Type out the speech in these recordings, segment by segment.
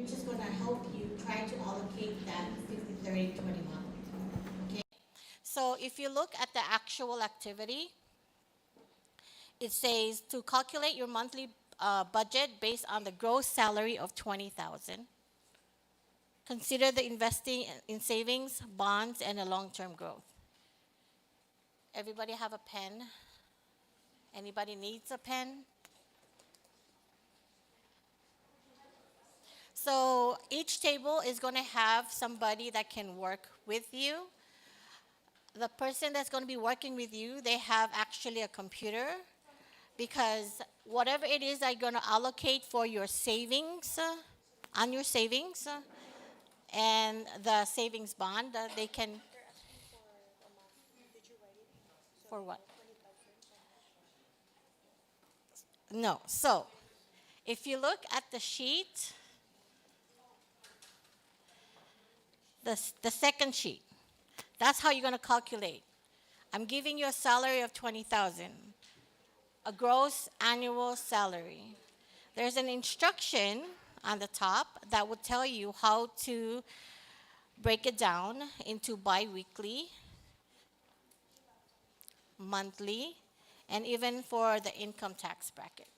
which is going to help you try to allocate that 50, 30, 21. Okay. So if you look at the actual activity, it says to calculate your monthly budget based on the gross salary of 20,000. Consider the investing in savings, bonds, and a long-term growth. Everybody have a pen? Anybody needs a pen? So each table is going to have somebody that can work with you. The person that's going to be working with you, they have actually a computer, because whatever it is that you're going to allocate for your savings, on your savings, and the savings bond, they can. For what? No. So if you look at the sheet, the second sheet, that's how you're going to calculate. I'm giving you a salary of 20,000, a gross annual salary. There's an instruction on the top that will tell you how to break it down into biweekly, monthly, and even for the income tax bracket.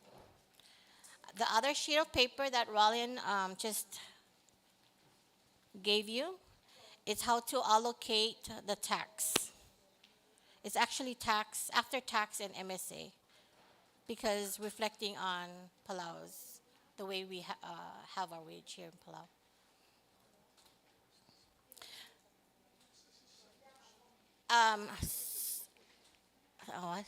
The other sheet of paper that Rollin just gave you is how to allocate the tax. It's actually tax, after tax and MSA, because reflecting on Palau's, the way we have our wage here in Palau. What?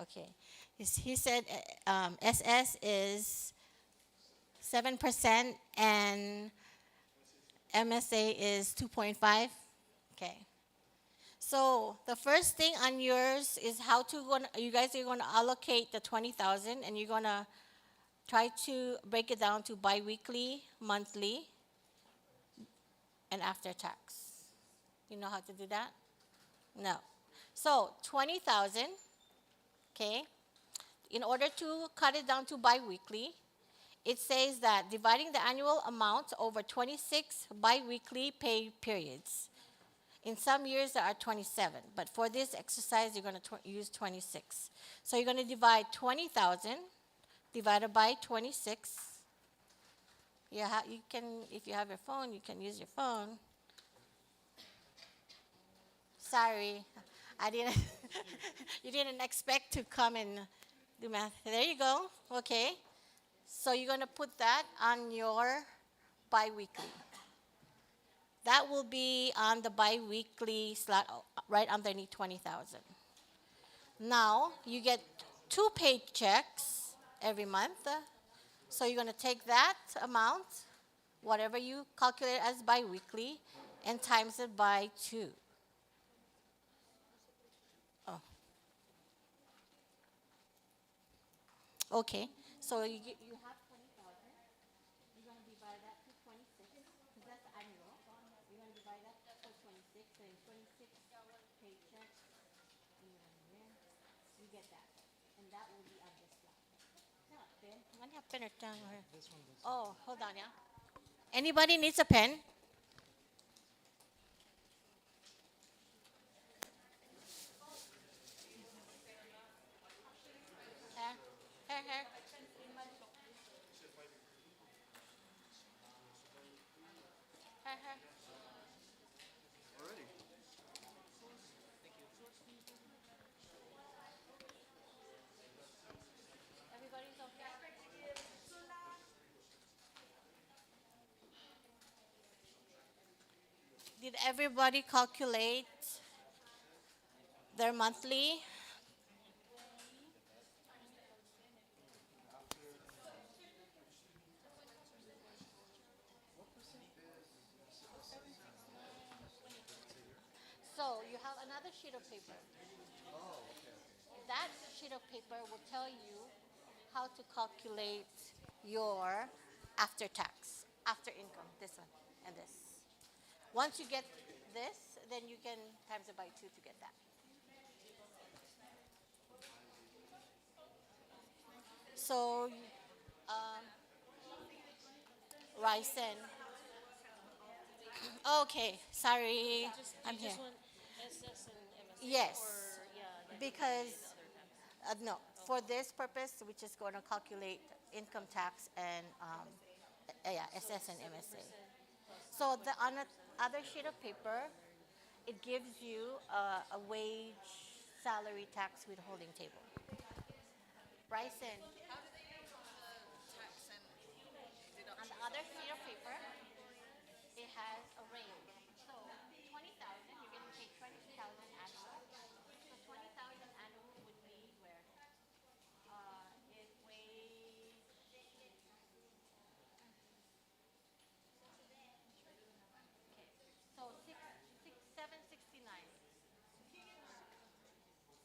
Okay. He said SS is 7% and MSA is 2.5. Okay. So the first thing on yours is how to you guys are going to allocate the 20,000, and you're going to try to break it down to biweekly, monthly, and after tax. You know how to do that? No. So 20,000, okay? In order to cut it down to biweekly, it says that dividing the annual amount over 26 biweekly pay periods. In some years, there are 27, but for this exercise, you're going to use 26. So you're going to divide 20,000 divided by 26. You can, if you have your phone, you can use your phone. Sorry, I didn't. You didn't expect to come and do math. There you go. Okay. So you're going to put that on your biweekly. That will be on the biweekly slot right underneath 20,000. Now you get 2 paychecks every month. So you're going to take that amount, whatever you calculate as biweekly, and times it by 2. Oh. Okay. So you have 20,000. You're going to divide that to 26, because that's annual. You're going to divide that to 26, and 26 paychecks. You get that. And that will be on this slot. Pen? One have pen or tongue? This one. Oh, hold on, yeah. Anybody needs a pen? Here. Everybody's okay? Did everybody calculate their monthly? So you have another sheet of paper. That sheet of paper will tell you how to calculate your after tax, after income, this one and this. Once you get this, then you can times it by 2 to get that. So, um, Ryzen. Okay, sorry, I'm here. Yes, because no, for this purpose, we just going to calculate income tax and yeah, SS and MSA. So the on the other sheet of paper, it gives you a wage, salary, tax withholding table. Bryson, on the other sheet of paper, it has a range. So 20,000, you're going to take 20,000 annual. So 20,000 annual would be where it weighs. So 769.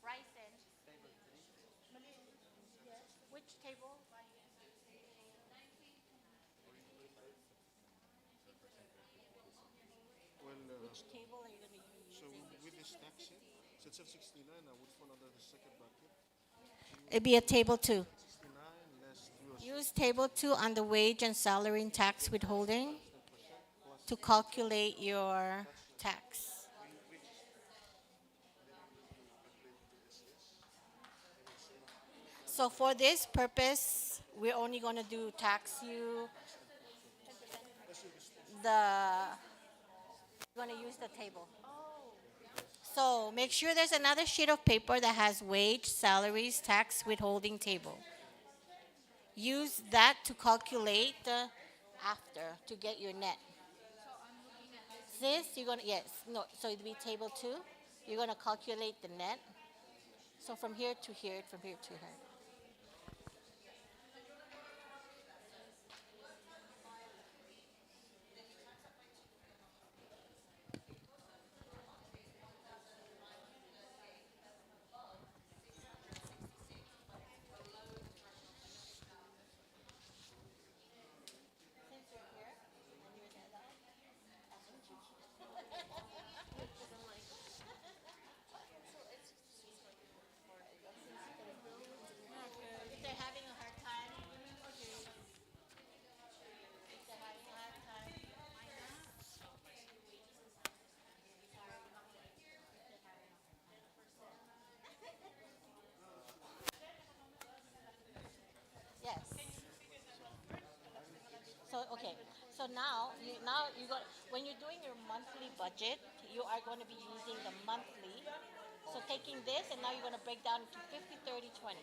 Bryson, which table? Well, Which table are you going to be so using? with this tax hit, since I'm 69, I would fall under the second bracket. It'd be a table two. 69 less 306 Use table two on the wage and salary and tax withholding 10% plus to calculate your tax. So for this purpose, we're only going to do tax you the, we're going to use the table. So make sure there's another sheet of paper that has wage, salaries, tax withholding table. Use that to calculate the after to get your net. This, you're going to, yes, no, so it'd be table two. You're going to calculate the net. So from here to here, from here to here. If they're having a hard time, if they're having a hard time, yes. So okay. So now you got when you're doing your monthly budget, you are going to be using the monthly. So taking this and now you're going to break down into 50, 30, 20.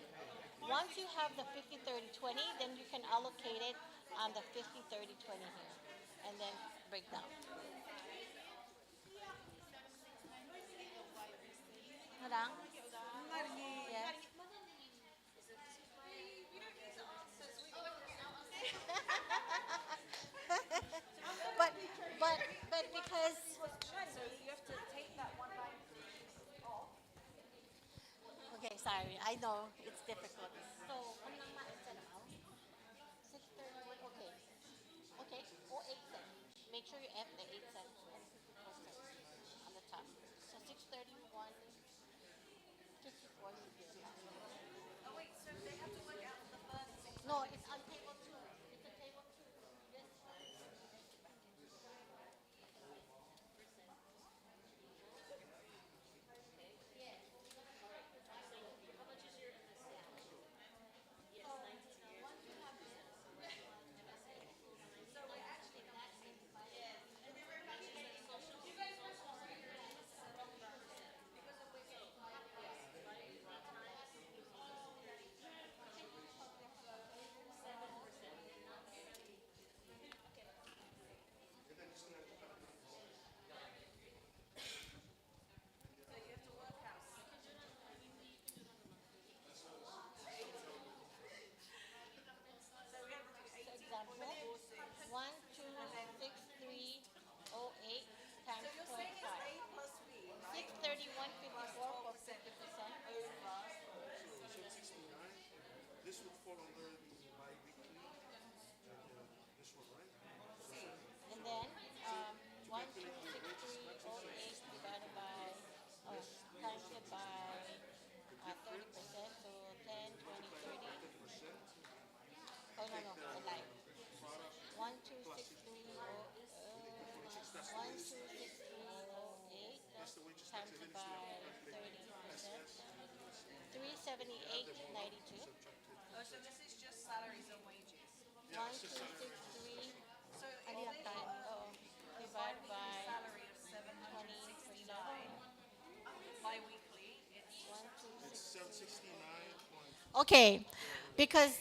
Once you have the 50, 30, 20, then you can allocate it on the 50, 30, 20 here. And then break down. Harang? Yes. But but but because okay, sorry, I know it's difficult. So kung nang ma-set amount, 631, okay. Okay, or 8 cents. Make sure you F the 8 cents and 54 cents on the top. So 631, 54 should be the amount. No, it's on table two. It's a table two. This one. no, the light. 126,308 times it by 30%. 378.92. Oh, so this is just salaries and wages. 1263. So I need a time. Oh, divided by salary of 769 bi-weekly, it's 1263. Okay, because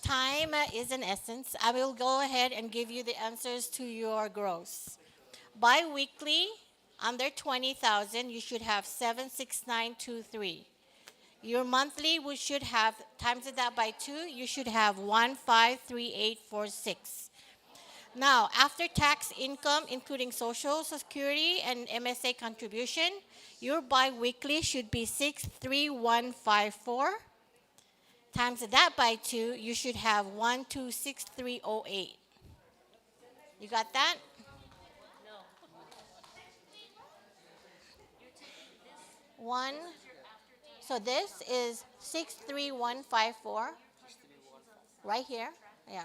time is an essence, I will go ahead and give you the answers to your gross. Bi-weekly, under 20,000, you should have 76923. Your monthly, we should have, times it that by 2, you should have 153846. Now, after tax income, including Social Security and MSA contribution, your bi-weekly should be 63154. Times that by 2, you should have 126308. You got that? One. So this is 63154 right here. Yeah.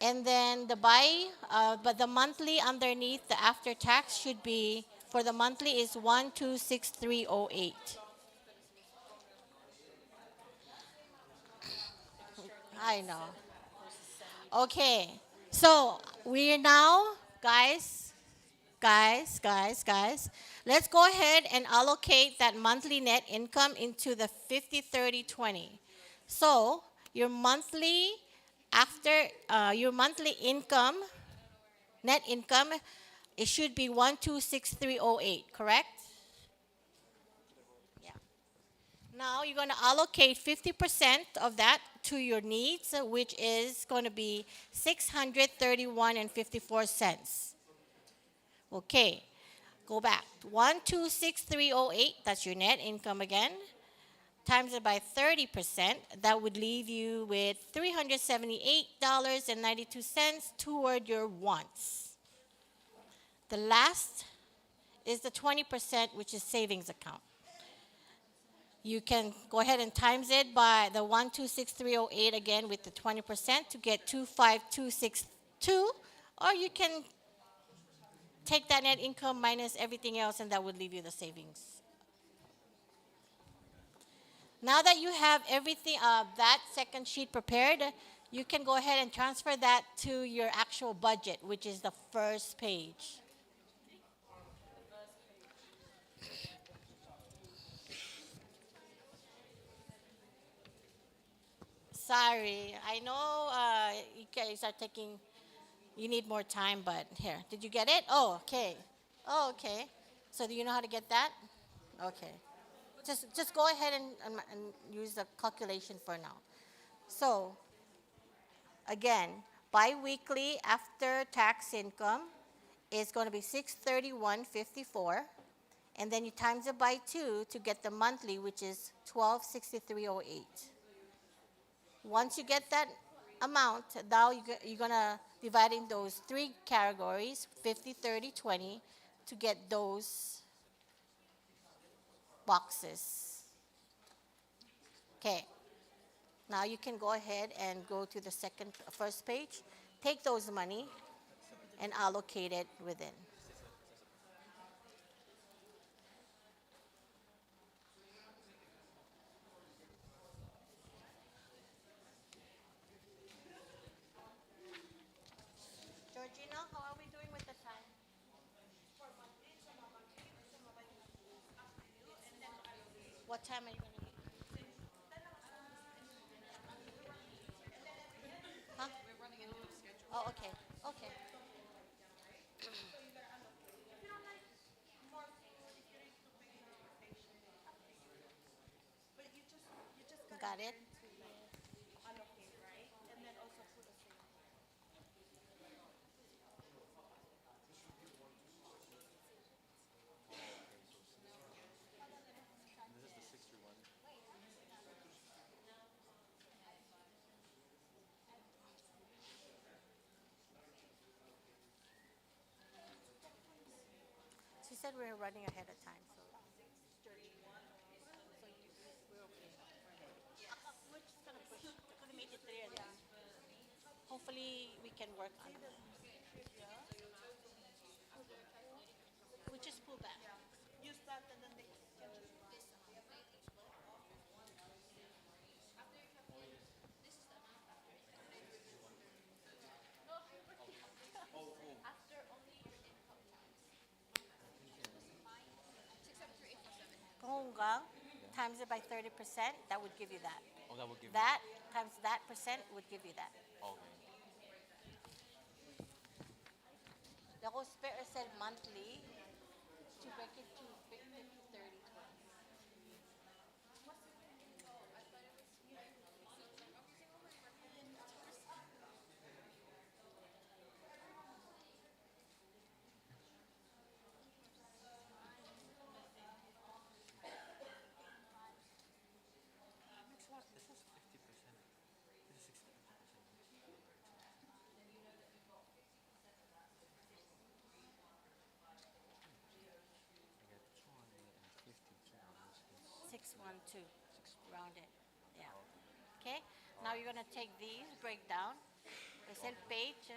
And then but the monthly underneath the after tax should be, for the monthly is 126308. I know. Okay. So we are now, guys, let's go ahead and allocate that monthly net income into the 50/30/20. So your monthly, after your monthly income, net income, it should be 126308, correct? Yeah. Now you're going to allocate 50% of that to your needs, which is going to be 631 and 54 cents. Okay. Go back. 126308, that's your net income again. Times it by 30%, that would leave you with $378.92 toward your wants. The last is the 20%, which is savings account. You can go ahead and times it by the 126308 again with the 20% to get 25262, or you can take that net income minus everything else, and that would leave you the savings. Now that you have everything, that second sheet prepared, you can go ahead and transfer that to your actual budget, which is the first page. Sorry, I know you guys are taking, you need more time, but here, did you get it? Oh, okay. Oh, okay. So do you know how to get that? Okay. Just go ahead and use the calculation for now. So again, biweekly after tax income is going to be 631.54, and then you times it by 2 to get the monthly, which is 126308. Once you get that amount, now you're going to divide in those three categories, 50, 30, 20, to get those boxes. Okay. Now you can go ahead and go to the first page, take those money, and allocate it within. Georgina, how are we doing with the time? What time are you going to leave? Huh? Oh, okay. Okay. Got it? She said we are running ahead of time, so. We're okay. We're just gonna push. We're gonna make it 3 of them. hopefully we can work on it. We just pull back. Use that and then they Kung times it by 30%, that would give you that. Oh, that would give That times that percent would give you that. me. Okay. The hospital said monthly to break it to 50, 30, 20. This is 50%. This is 60%. I get 250 grams. 612, round it. Yeah. Okay. Now you're gonna take these, break down. Es el page.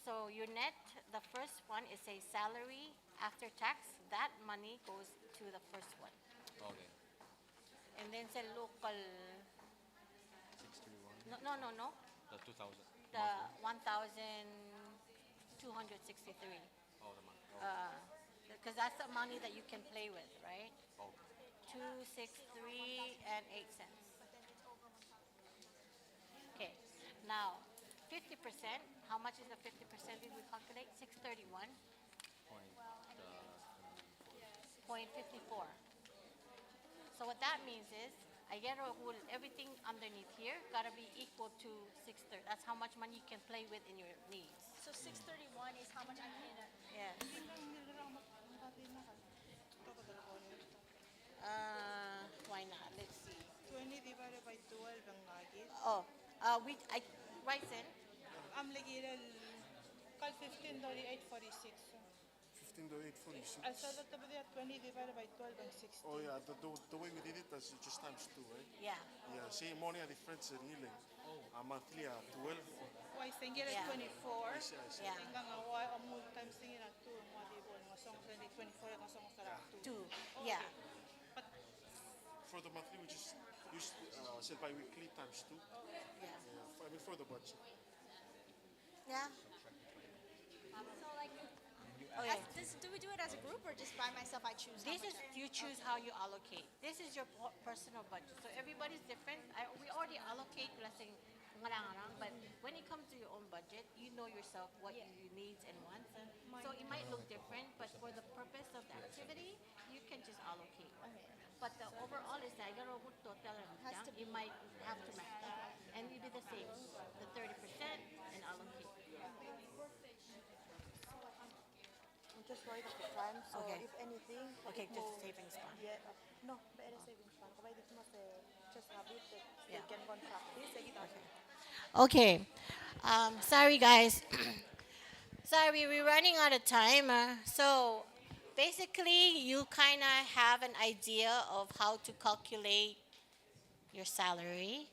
So your net, the first one is a salary after tax. That money goes to the first one. Okay. And then sa local, 631. no. The 2000. The 1,263. Oh, the month. Oh, Because that's the money that you can play with, right? okay. 263 and 8 cents. Okay, now 50%. How much is the 50%? Did we calculate? 631. Point. 0.54. So what that means is, I get a whole, everything underneath here gotta be equal to 630. That's how much money you can play with in your needs. So 631 is how much I'm in it? Yes. Why not? Let's see. 20 divided by 12 ang nagis. Oh, rice in. I'm like call 15 dollar 846. 15 to 846. I saw that the 20 divided by 12 and 60. Oh yeah, the way we did it is just times 2, right? Yeah. Yeah, same money difference in Nile. Monthly 12. Why singil Yeah. at 24? I see. Yeah. Tingnan nga why amul times singil at 2 mga dibo nga song 24 nga song sa 2. Two. Yeah. But For the monthly, we just use sell bi-weekly times 2. Yeah. Yeah, I mean for the budget. Yeah. So like, Okay. do we do it as a group or just by myself? I choose. how This much is I- you choose how you allocate. This is your personal budget. So everybody's different. We already allocate, let's say, ngarang-ngarang, but when it comes to your own budget, you know yourself what Yeah. you needs and wants. So it might look different, but for the purpose of the activity, you can just allocate. Okay. But the overall is that total Has to you might have to match. And it be the same, the 30% and allocate. I'm just worried of the time, so Okay. if anything, Okay, it just will- savings fund. Yeah, no, better savings fund. Kapag dito mas just have it that Yeah. they can contract this, sige Okay. Sorry, guys. Sorry, we're running out of time. So basically, you kind of have an idea of how to calculate your salary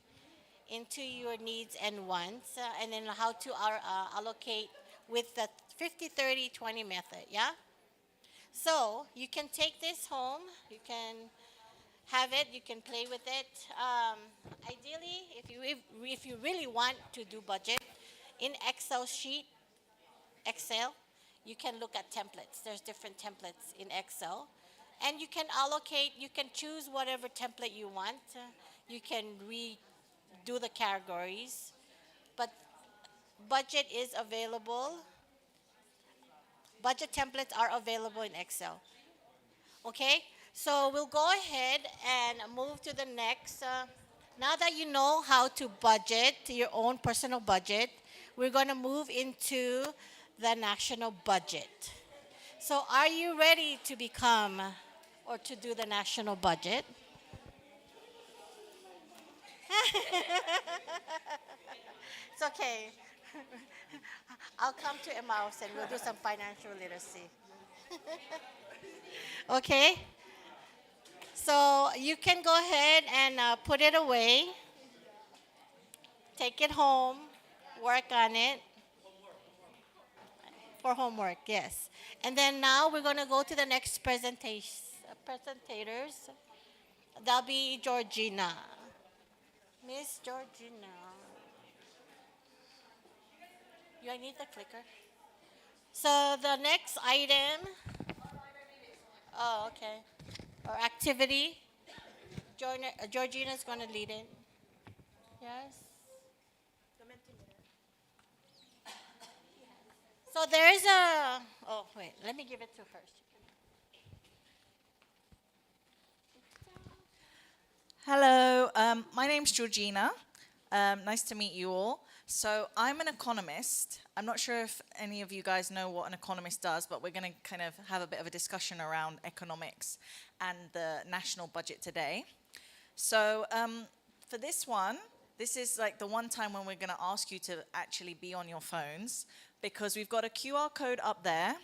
into your needs and wants, and then how to allocate with the 50, 30, 20 method. Yeah? So you can take this home. You can have it. You can play with it. Ideally, if you really want to do budget, in Excel sheet, Excel, you can look at templates. There's different templates in Excel, and you can allocate. You can choose whatever template you want. You can redo the categories, but budget is available. Budget templates are available in Excel. Okay, so we'll go ahead and move to the next. Now that you know how to budget your own personal budget, we're going to move into the national budget. So, are you ready to become or to do the national budget? It's okay. I'll come to Emmaus and we'll do some financial literacy. Okay? So you can go ahead and put it away, take it home, work on it. For homework, yes. And then now we're going to go to the next presentators. That'll be Georgina. Miss Georgina. You need the clicker. So the next item, oh, okay, or activity, Georgina's going to lead it. Yes? So there's a, oh, wait, let me give it to her. Hello, my name's Georgina. Nice to meet you all. So I'm an economist. I'm not sure if any of you guys know what an economist does, but we're going to kind of have a bit of a discussion around economics and the national budget today. So for this one, this is like the one time when we're going to ask you to actually be on your phones because we've got a QR code up there.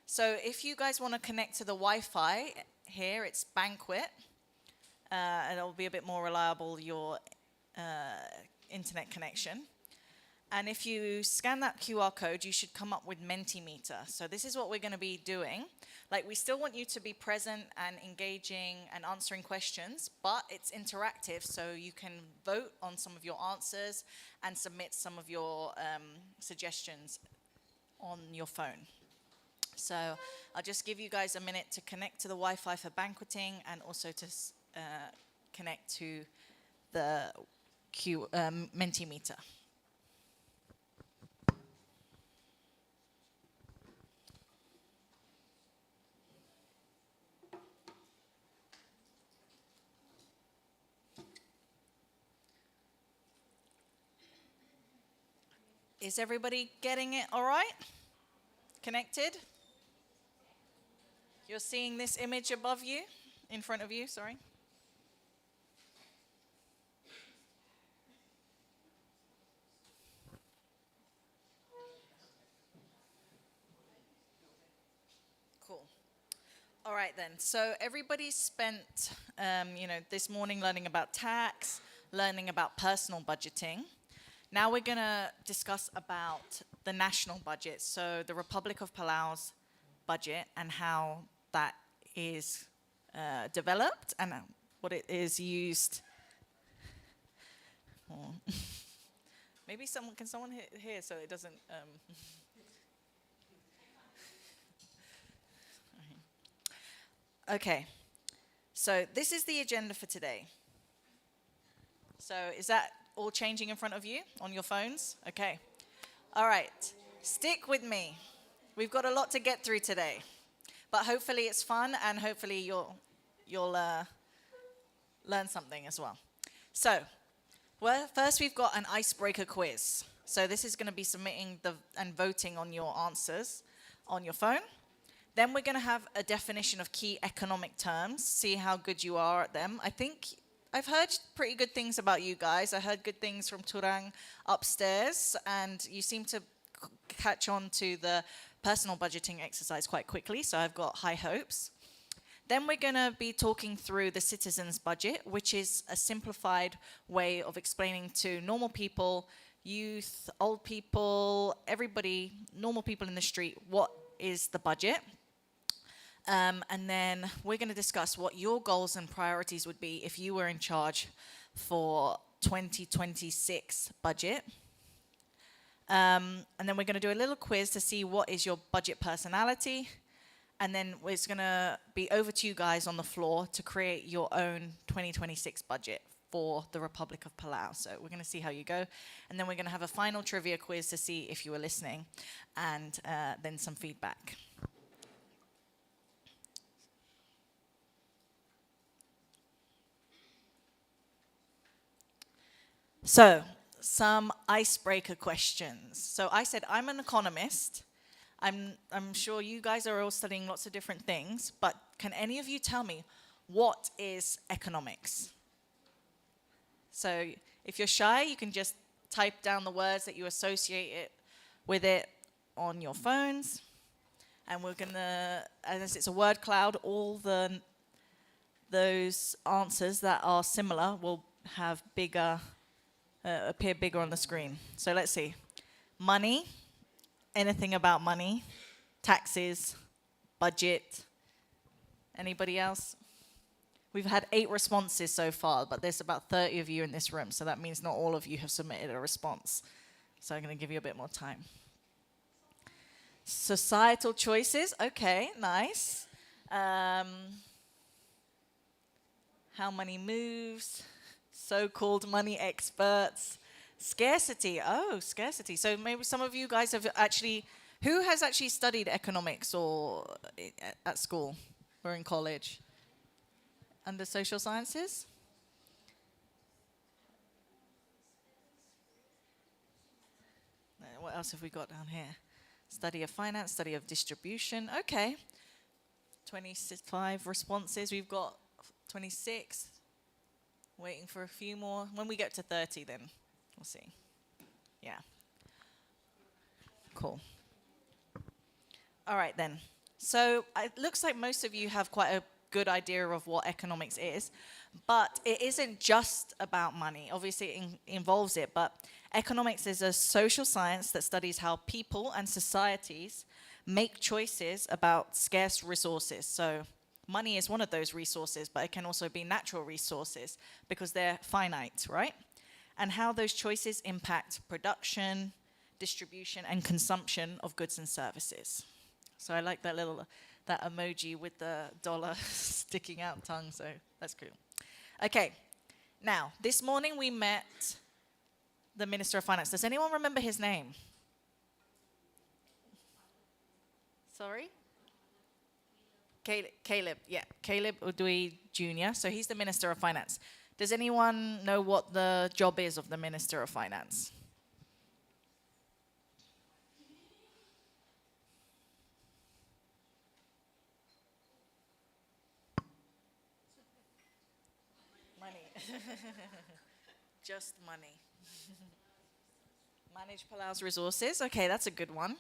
So if you guys want to connect to the Wi-Fi here, it's Banquet. And it'll be a bit more reliable, your internet connection. And if you scan that QR code, you should come up with Mentimeter. So this is what we're going to be doing. Like, we still want you to be present and engaging and answering questions, but it's interactive, so you can vote on some of your answers and submit some of your suggestions on your phone. So I'll just give you guys a minute to connect to the Wi-Fi for banqueting and also to connect to the Mentimeter. Is everybody getting it all right? Connected? You're seeing this image above you, in front of you, sorry. Cool. All right then, so everybody spent, this morning learning about tax, learning about personal budgeting. Now we're going to discuss about the national budget, so the Republic of Palau's budget and how that is developed and what it is used. Oh. Maybe someone hear so it doesn't. Okay, so this is the agenda for today. So is that all changing in front of you on your phones? Okay. All right. Stick with me. We've got a lot to get through today, but hopefully it's fun and hopefully you'll learn something as well. So, first we've got an icebreaker quiz. So this is going to be submitting and voting on your answers on your phone. Then we're going to have a definition of key economic terms, see how good you are at them. I think I've heard pretty good things about you guys. I heard good things from Turang upstairs, and you seem to catch on to the personal budgeting exercise quite quickly, so I've got high hopes. Then we're going to be talking through the citizens' budget, which is a simplified way of explaining to normal people, youth, old people, everybody, normal people in the street, what is the budget. And then we're going to discuss what your goals and priorities would be if you were in charge for 2026 budget. And then we're going to do a little quiz to see what is your budget personality. And then it's going to be over to you guys on the floor to create your own 2026 budget for the Republic of Palau. So we're going to see how you go. And then we're going to have a final trivia quiz to see if you were listening, and then some feedback. So, some icebreaker questions. So I said I'm an economist. I'm sure you guys are all studying lots of different things, but can any of you tell me what is economics? So if you're shy, you can just type down the words that you associate it with it on your phones. And we're gonna, as it's a word cloud, all those answers that are similar will have a appear bigger on the screen. So let's see. Money, anything about money, taxes, budget. Anybody else? We've had 8 responses so far, but there's about 30 of you in this room, so that means not all of you have submitted a response. So I'm going to give you a bit more time. Societal choices, okay, nice. How money moves, so-called money experts. Scarcity, oh, scarcity. So maybe some of you guys have actually, who has actually studied economics or at school or in college? Under social sciences? What else have we got down here? Study of finance, study of distribution. Okay. 25 responses. We've got 26. Waiting for a few more. When we get to 30, then we'll see. Yeah. Cool. All right, then. So it looks like most of you have quite a good idea of what economics is, but it isn't just about money. Obviously, it involves it, but economics is a social science that studies how people and societies make choices about scarce resources. So money is one of those resources, but it can also be natural resources because they're finite, right? And how those choices impact production, distribution, and consumption of goods and services. So I like that emoji with the dollar sticking out tongue, so that's cool. Okay, now, this morning we met the Minister of Finance. Does anyone remember his name? Sorry? Caleb, yeah, Caleb Udui Jr., so he's the Minister of Finance. Does anyone know what the job is of the Minister of Finance? Money. Just money. Manage Palau's resources. Okay, that's a good one.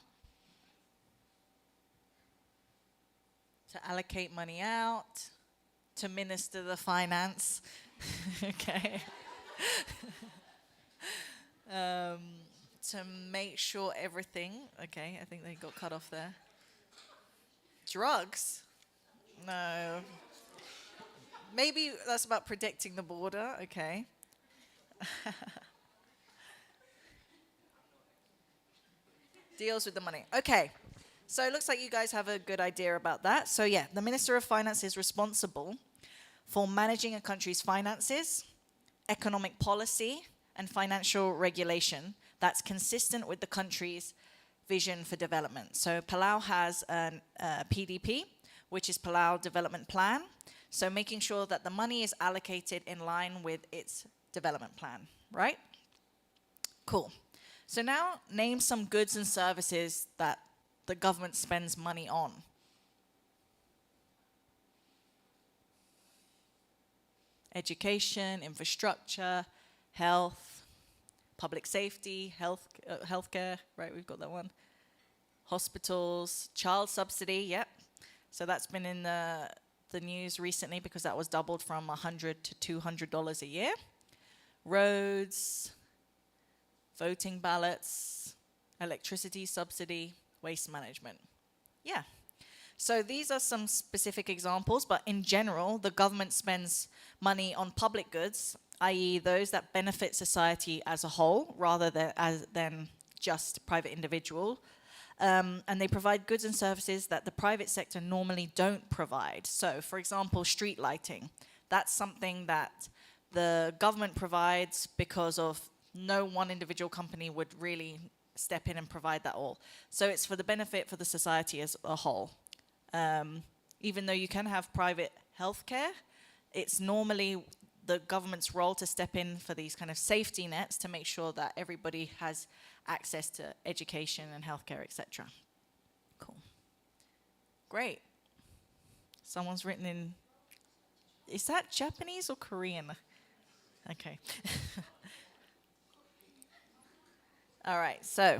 To allocate money out. To minister the finance. Okay. To make sure everything. Okay, I think they got cut off there. Drugs? No. Maybe that's about protecting the border. Okay. Deals with the money. Okay. So it looks like you guys have a good idea about that. So yeah, the Minister of Finance is responsible for managing a country's finances, economic policy, and financial regulation that's consistent with the country's vision for development. So Palau has a PDP, which is Palau Development Plan. So making sure that the money is allocated in line with its development plan, right? Cool. So now name some goods and services that the government spends money on. Education, infrastructure, health, public safety, healthcare, right, we've got that one. Hospitals, child subsidy, yep. So that's been in the news recently because that was doubled from $100 to $200 a year. Roads, voting ballots, electricity subsidy, waste management. Yeah. So these are some specific examples, but in general, the government spends money on public goods, i.e. those that benefit society as a whole, rather than just private individual. And they provide goods and services that the private sector normally don't provide. So, for example, street lighting. That's something that the government provides because of no one individual company would really step in and provide that all. So it's for the benefit for the society as a whole. Even though you can have private healthcare, it's normally the government's role to step in for these kind of safety nets to make sure that everybody has access to education and healthcare, etc. Cool. Great. Someone's written in, is that Japanese or Korean? Okay. All right, so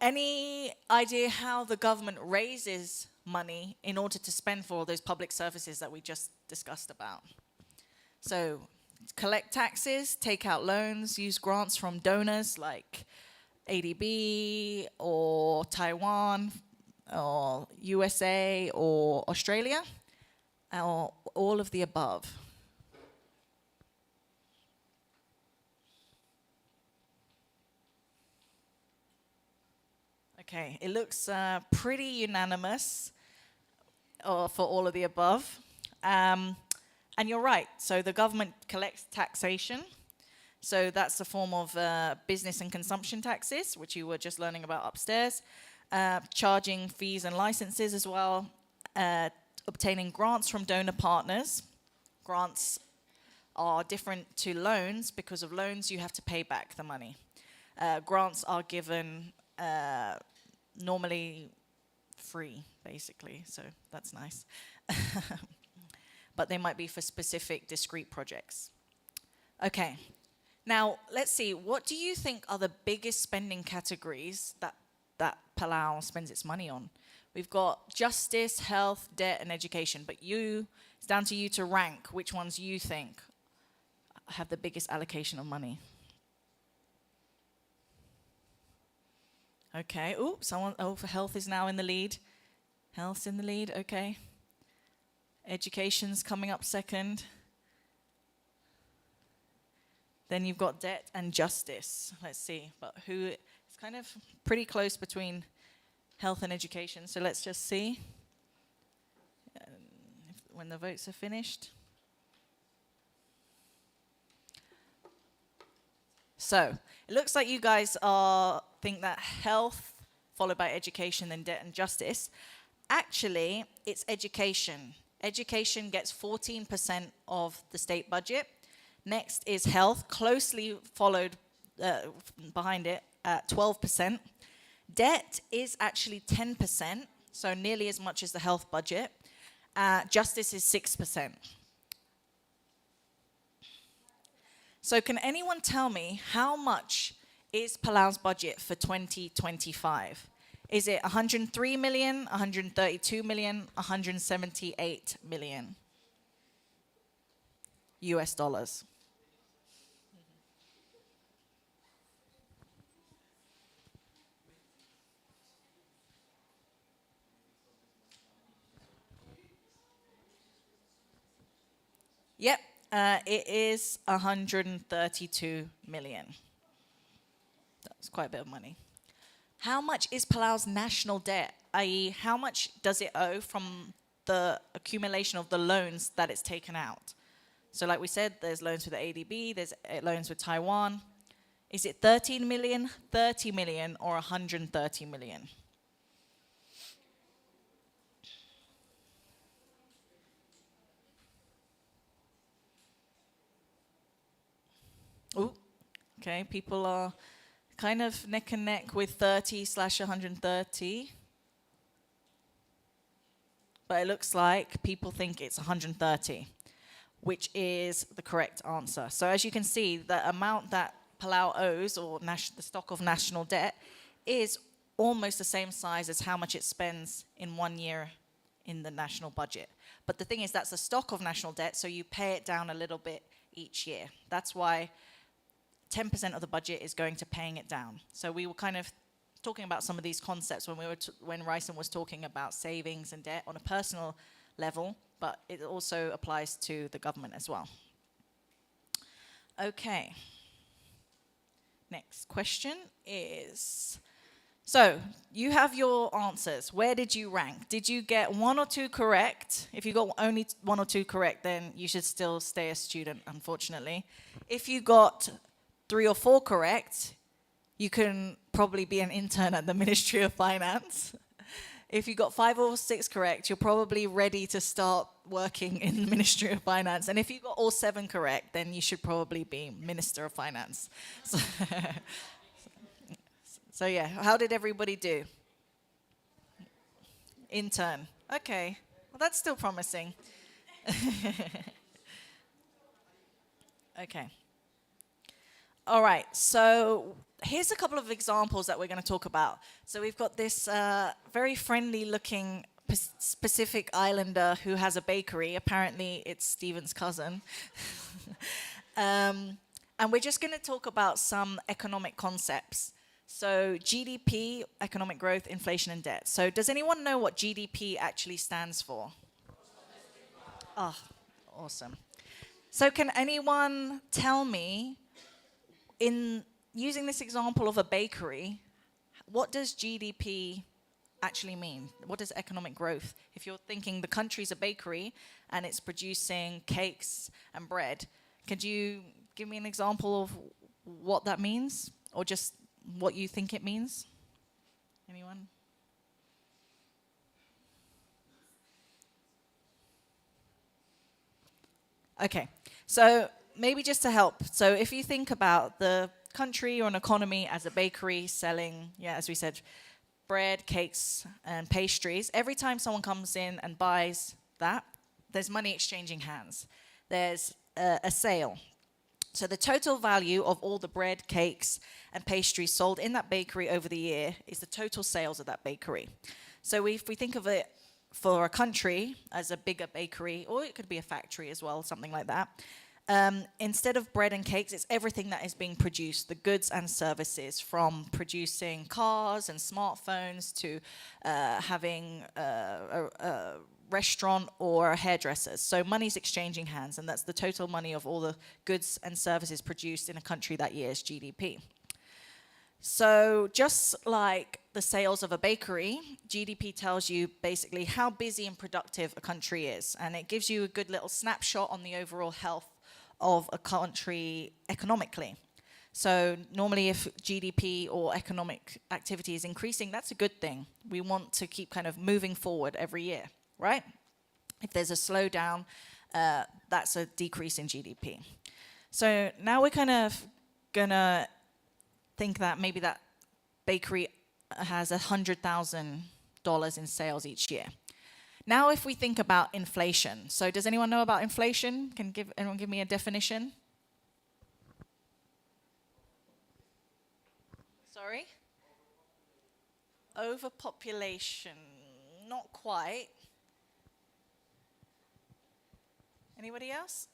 any idea how the government raises money in order to spend for all those public services that we just discussed about? So collect taxes, take out loans, use grants from donors like ADB or Taiwan or USA or Australia, or all of the above. Okay, it looks pretty unanimous for all of the above. And you're right, so the government collects taxation. So that's a form of business and consumption taxes, which you were just learning about upstairs. Charging fees and licenses as well. Obtaining grants from donor partners. Grants are different to loans because of loans you have to pay back the money. Grants are given normally free, basically, so that's nice. But they might be for specific, discrete projects. Okay, now let's see, what do you think are the biggest spending categories that Palau spends its money on? We've got justice, health, debt, and education, but it's down to you to rank which ones you think have the biggest allocation of money. Okay, for health is now in the lead. Health's in the lead, okay. Education's coming up second. Then you've got debt and justice. Let's see, but it's kind of pretty close between health and education. So let's just see when the votes are finished. So it looks like you guys think that health, followed by education, then debt and justice. Actually, it's education. Education gets 14% of the state budget. Next is health, closely followed behind it at 12%. Debt is actually 10%, so nearly as much as the health budget. Justice is 6%. So can anyone tell me how much is Palau's budget for 2025? Is it 103 million, 132 million, 178 million US dollars? Yep, it is 132 million. That's quite a bit of money. How much is Palau's national debt, i.e. how much does it owe from the accumulation of the loans that it's taken out? So like we said, there's loans with the ADB, there's loans with Taiwan. Is it 13 million, 30 million, or 130 million? Ooh, okay, people are kind of neck and neck with 30/130. But it looks like people think it's 130, which is the correct answer. So as you can see, the amount that Palau owes, or the stock of national debt, is almost the same size as how much it spends in 1 year in the national budget. But the thing is, that's a stock of national debt, so you pay it down a little bit each year. That's why 10% of the budget is going to paying it down. So we were kind of talking about some of these concepts when Raisen was talking about savings and debt on a personal level, but it also applies to the government as well. Okay. Next question is, so you have your answers. Where did you rank? Did you get 1 or 2 correct? If you got only 1 or 2 correct, then you should still stay a student, unfortunately. If you got 3 or 4 correct, you can probably be an intern at the Ministry of Finance. If you got 5 or 6 correct, you're probably ready to start working in the Ministry of Finance. And if you got all 7 correct, then you should probably be Minister of Finance. So yeah, how did everybody do? Intern. Okay, well that's still promising. Okay. All right, so here's a couple of examples that we're going to talk about. So we've got this very friendly-looking Pacific Islander who has a bakery. Apparently, it's Stephen's cousin. And we're just going to talk about some economic concepts. So GDP, economic growth, inflation, and debt. So does anyone know what GDP actually stands for? Oh, awesome. So can anyone tell me, in using this example of a bakery, what does GDP actually mean? What does economic growth? If you're thinking the country's a bakery and it's producing cakes and bread, could you give me an example of what that means? Or just what you think it means? Anyone? Okay, so maybe just to help. So if you think about the country or an economy as a bakery selling, yeah, as we said, bread, cakes, and pastries, every time someone comes in and buys that, there's money exchanging hands. There's a sale. So the total value of all the bread, cakes, and pastries sold in that bakery over the year is the total sales of that bakery. So if we think of it for a country as a bigger bakery, or it could be a factory as well, something like that, instead of bread and cakes, it's everything that is being produced, the goods and services, from producing cars and smartphones to having a restaurant or hairdressers. So money's exchanging hands, and that's the total money of all the goods and services produced in a country that year's GDP. So just like the sales of a bakery, GDP tells you basically how busy and productive a country is, and it gives you a good little snapshot on the overall health of a country economically. So normally if GDP or economic activity is increasing, that's a good thing. We want to keep kind of moving forward every year, right? If there's a slowdown, that's a decrease in GDP. So now we're kind of gonna think that maybe that bakery has $100,000 in sales each year. Now if we think about inflation, so does anyone know about inflation? Can anyone give me a definition? Sorry? Overpopulation, not quite. Anybody else?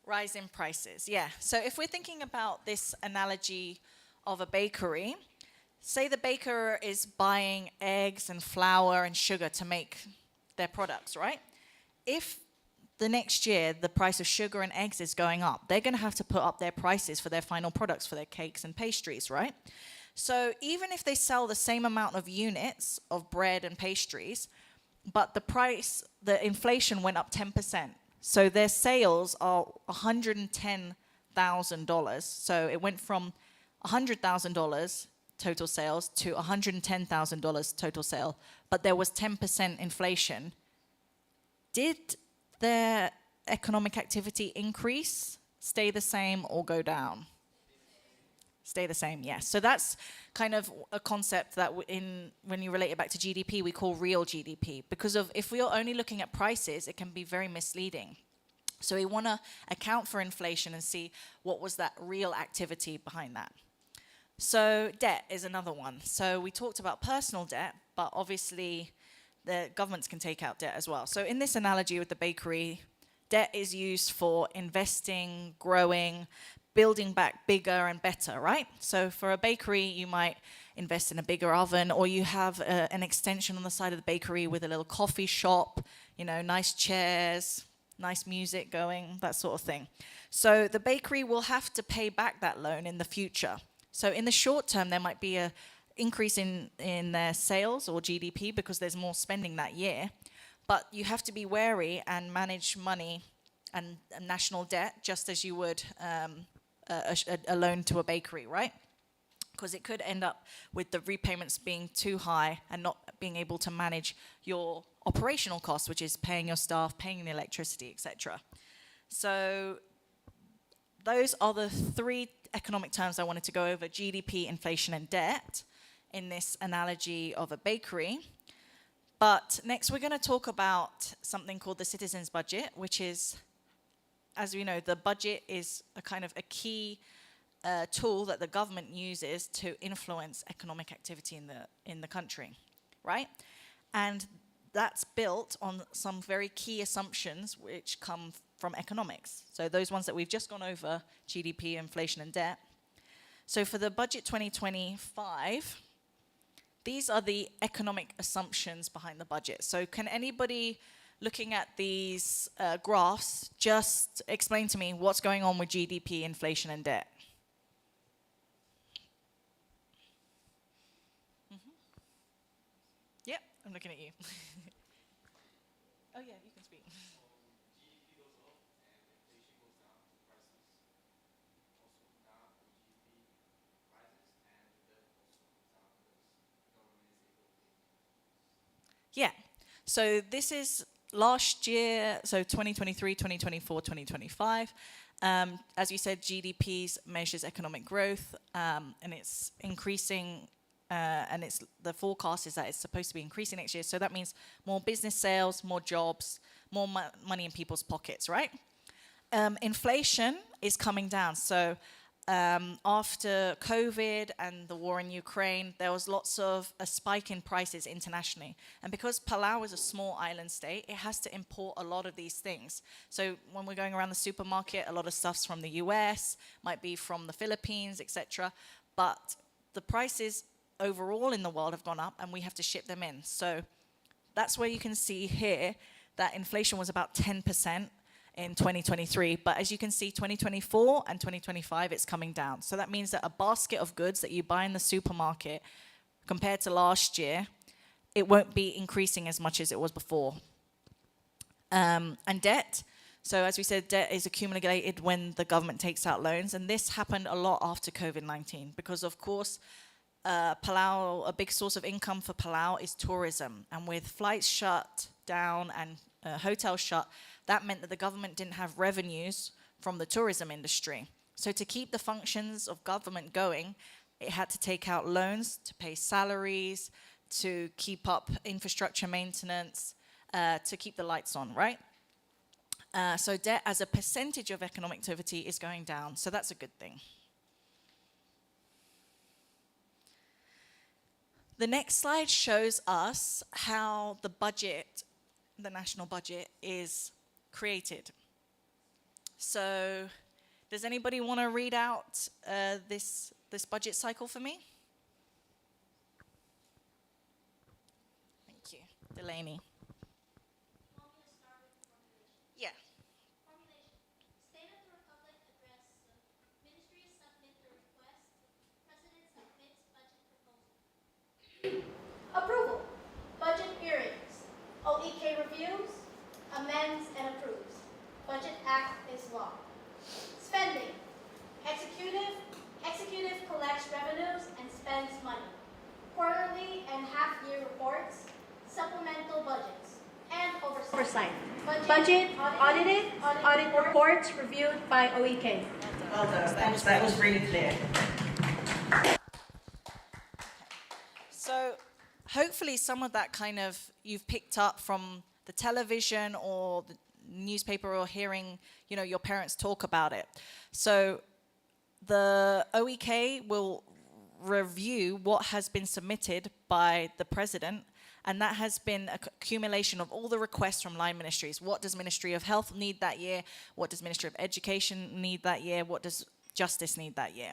Rise in prices, yeah. So if we're thinking about this analogy of a bakery, say the baker is buying eggs and flour and sugar to make their products, right? If the next year the price of sugar and eggs is going up, they're going to have to put up their prices for their final products, for their cakes and pastries, right? So even if they sell the same amount of units of bread and pastries, but the inflation went up 10%. So their sales are $110,000. So it went from $100,000 total sales to $110,000 total sale, but there was 10% inflation. Did their economic activity increase, stay the same, or go down? Stay the same, yes. So that's kind of a concept that when you relate it back to GDP, we call real GDP. Because if we are only looking at prices, it can be very misleading. So we want to account for inflation and see what was that real activity behind that. So debt is another one. So we talked about personal debt, but obviously the governments can take out debt as well. So in this analogy with the bakery, debt is used for investing, growing, building back bigger and better, right? So for a bakery, you might invest in a bigger oven, or you have an extension on the side of the bakery with a little coffee shop, nice chairs, nice music going, that sort of thing. So the bakery will have to pay back that loan in the future. So in the short term, there might be an increase in their sales or GDP because there's more spending that year. But you have to be wary and manage money and national debt just as you would a loan to a bakery, right? Because it could end up with the repayments being too high and not being able to manage your operational costs, which is paying your staff, paying the electricity, etc. So those are the three economic terms I wanted to go over: GDP, inflation, and debt in this analogy of a bakery. But next we're going to talk about something called the citizens' budget, which is, as we know, the budget is a kind of a key tool that the government uses to influence economic activity in the country, right? And that's built on some very key assumptions which come from economics. So those ones that we've just gone over, GDP, inflation, and debt. So for the budget 2025, these are the economic assumptions behind the budget. So can anybody looking at these graphs just explain to me what's going on with GDP, inflation, and debt? Yep, I'm looking at you. Oh yeah, you can speak. Yeah, so this is last year, so 2023, 2024, 2025. As you said, GDP measures economic growth, and it's increasing, and the forecast is that it's supposed to be increasing next year. So that means more business sales, more jobs, more money in people's pockets, right? Inflation is coming down. So after COVID and the war in Ukraine, there was lots of a spike in prices internationally. And because Palau is a small island state, it has to import a lot of these things. So when we're going around the supermarket, a lot of stuff's from the US, might be from the Philippines, etc. But the prices overall in the world have gone up and we have to ship them in. So that's where you can see here that inflation was about 10% in 2023, but as you can see, 2024 and 2025, it's coming down. So that means that a basket of goods that you buy in the supermarket, compared to last year, it won't be increasing as much as it was before. And debt, so as we said, debt is accumulated when the government takes out loans, and this happened a lot after COVID-19, because of course, Palau, a big source of income for Palau is tourism, and with flights shut down and hotels shut, that meant that the government didn't have revenues from the tourism industry. So to keep the functions of government going, it had to take out loans to pay salaries, to keep up infrastructure maintenance, to keep the lights on, right? So debt as a percentage of economic activity is going down, so that's a good thing. The next slide shows us how the budget, the national budget, is created. So, does anybody want to read out this budget cycle for me? Thank you. Delaney. Yeah. Formulation. State of the Republic address. Ministries submit the request. President submits budget proposal. Approval. Budget hearings. OEK reviews, amends, and approves. Budget Act is law. Spending. Executive collects revenues and spends money. Quarterly and half-year reports, supplemental budgets, and oversight. Budget audited, audit reports reviewed by OEK. Well done. That was really clear. So hopefully some of that kind of you've picked up from the television or the newspaper or hearing, you know, your parents talk about it. So the OEK will review what has been submitted by the president, and that has been an accumulation of all the requests from line ministries. What does Ministry of Health need that year? What does Ministry of Education need that year? What does Justice need that year?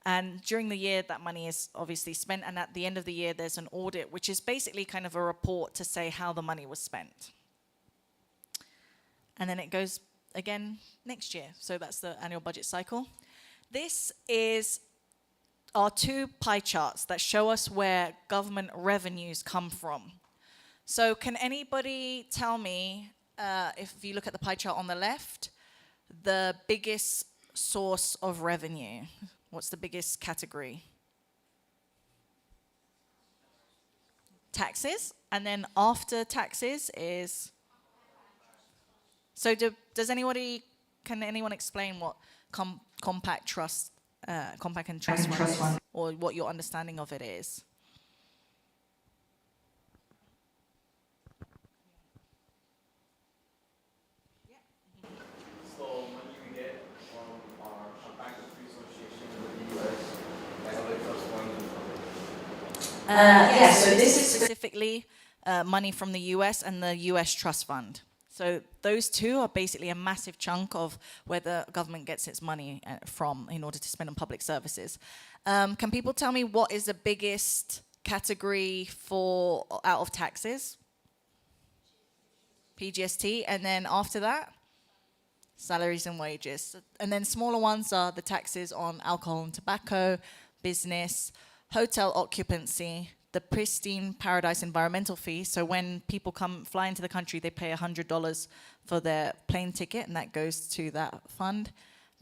And during the year, that money is obviously spent, and at the end of the year, there's an audit, which is basically kind of a report to say how the money was spent. And then it goes again next year. So that's the annual budget cycle. This is our two pie charts that show us where government revenues come from. So can anybody tell me, if you look at the pie chart on the left, the biggest source of revenue? What's the biggest category? Taxes, and then after taxes is... So can anyone explain what compact and trust fund is, or what your understanding of it is? So money we get from our Compact Association with the US and other trust funds. So this is specifically money from the US and the US Trust Fund. So those two are basically a massive chunk of where the government gets its money from in order to spend on public services. Can people tell me what is the biggest category for out of taxes? PGST, and then after that, salaries and wages. And then smaller ones are the taxes on alcohol and tobacco, business, hotel occupancy, the Pristine Paradise environmental fee. So when people fly into the country, they pay $100 for their plane ticket, and that goes to that fund.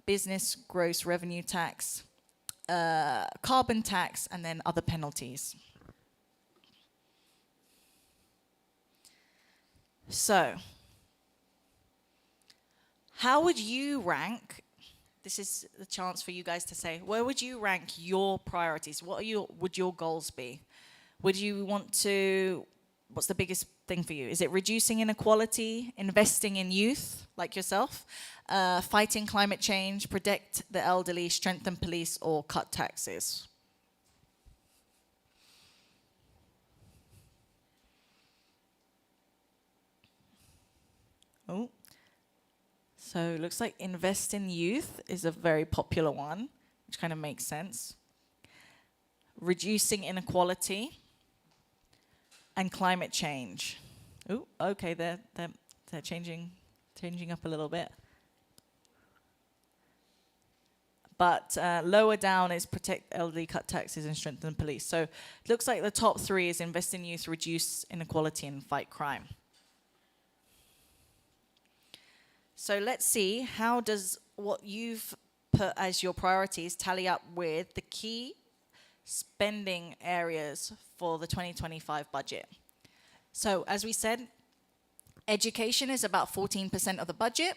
Business gross revenue tax, carbon tax, and then other penalties. So, how would you rank? This is the chance for you guys to say, where would you rank your priorities? What would your goals be? Would you want to, what's the biggest thing for you? Is it reducing inequality, investing in youth like yourself, fighting climate change, protect the elderly, strengthen police, or cut taxes? Oh, so it looks like invest in youth is a very popular one, which kind of makes sense. Reducing inequality and climate change. Oh, okay, they're changing up a little bit. But lower down is protect elderly, cut taxes, and strengthen police. So it looks like the top three is invest in youth, reduce inequality, and fight crime. So let's see, how does what you've put as your priorities tally up with the key spending areas for the 2025 budget? So as we said, education is about 14% of the budget,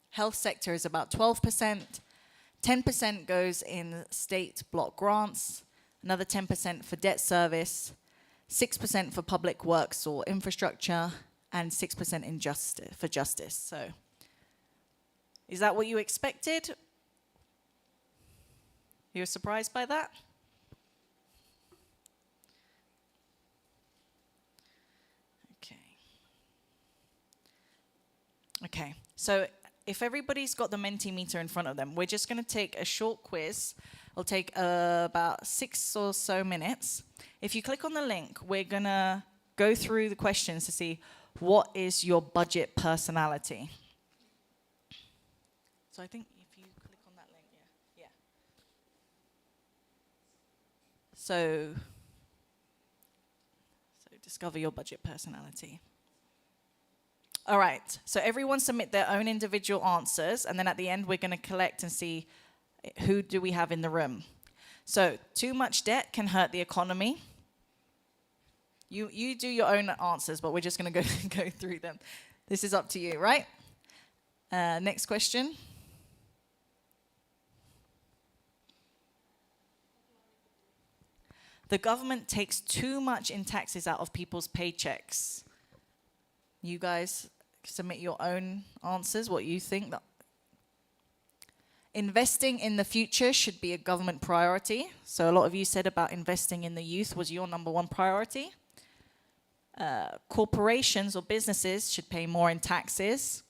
health sector is about 12%, 10% goes in state block grants, another 10% for debt service, 6% for public works or infrastructure, and 6% in for justice. So, is that what you expected? You were surprised by that? Okay, so if everybody's got the Mentimeter in front of them, we're just going to take a short quiz. It'll take about 6 or so minutes. If you click on the link, we're going to go through the questions to see what is your budget personality. So I think if you click on that link, yeah. So discover your budget personality. All right, so everyone submit their own individual answers, and then at the end, we're going to collect and see who do we have in the room. So, too much debt can hurt the economy. You do your own answers, but we're just going to go through them. This is up to you, right? Next question. The government takes too much in taxes out of people's paychecks. You guys submit your own answers, what you think. Investing in the future should be a government priority. So a lot of you said about investing in the youth was your #1 priority. Corporations or businesses should pay more in taxes.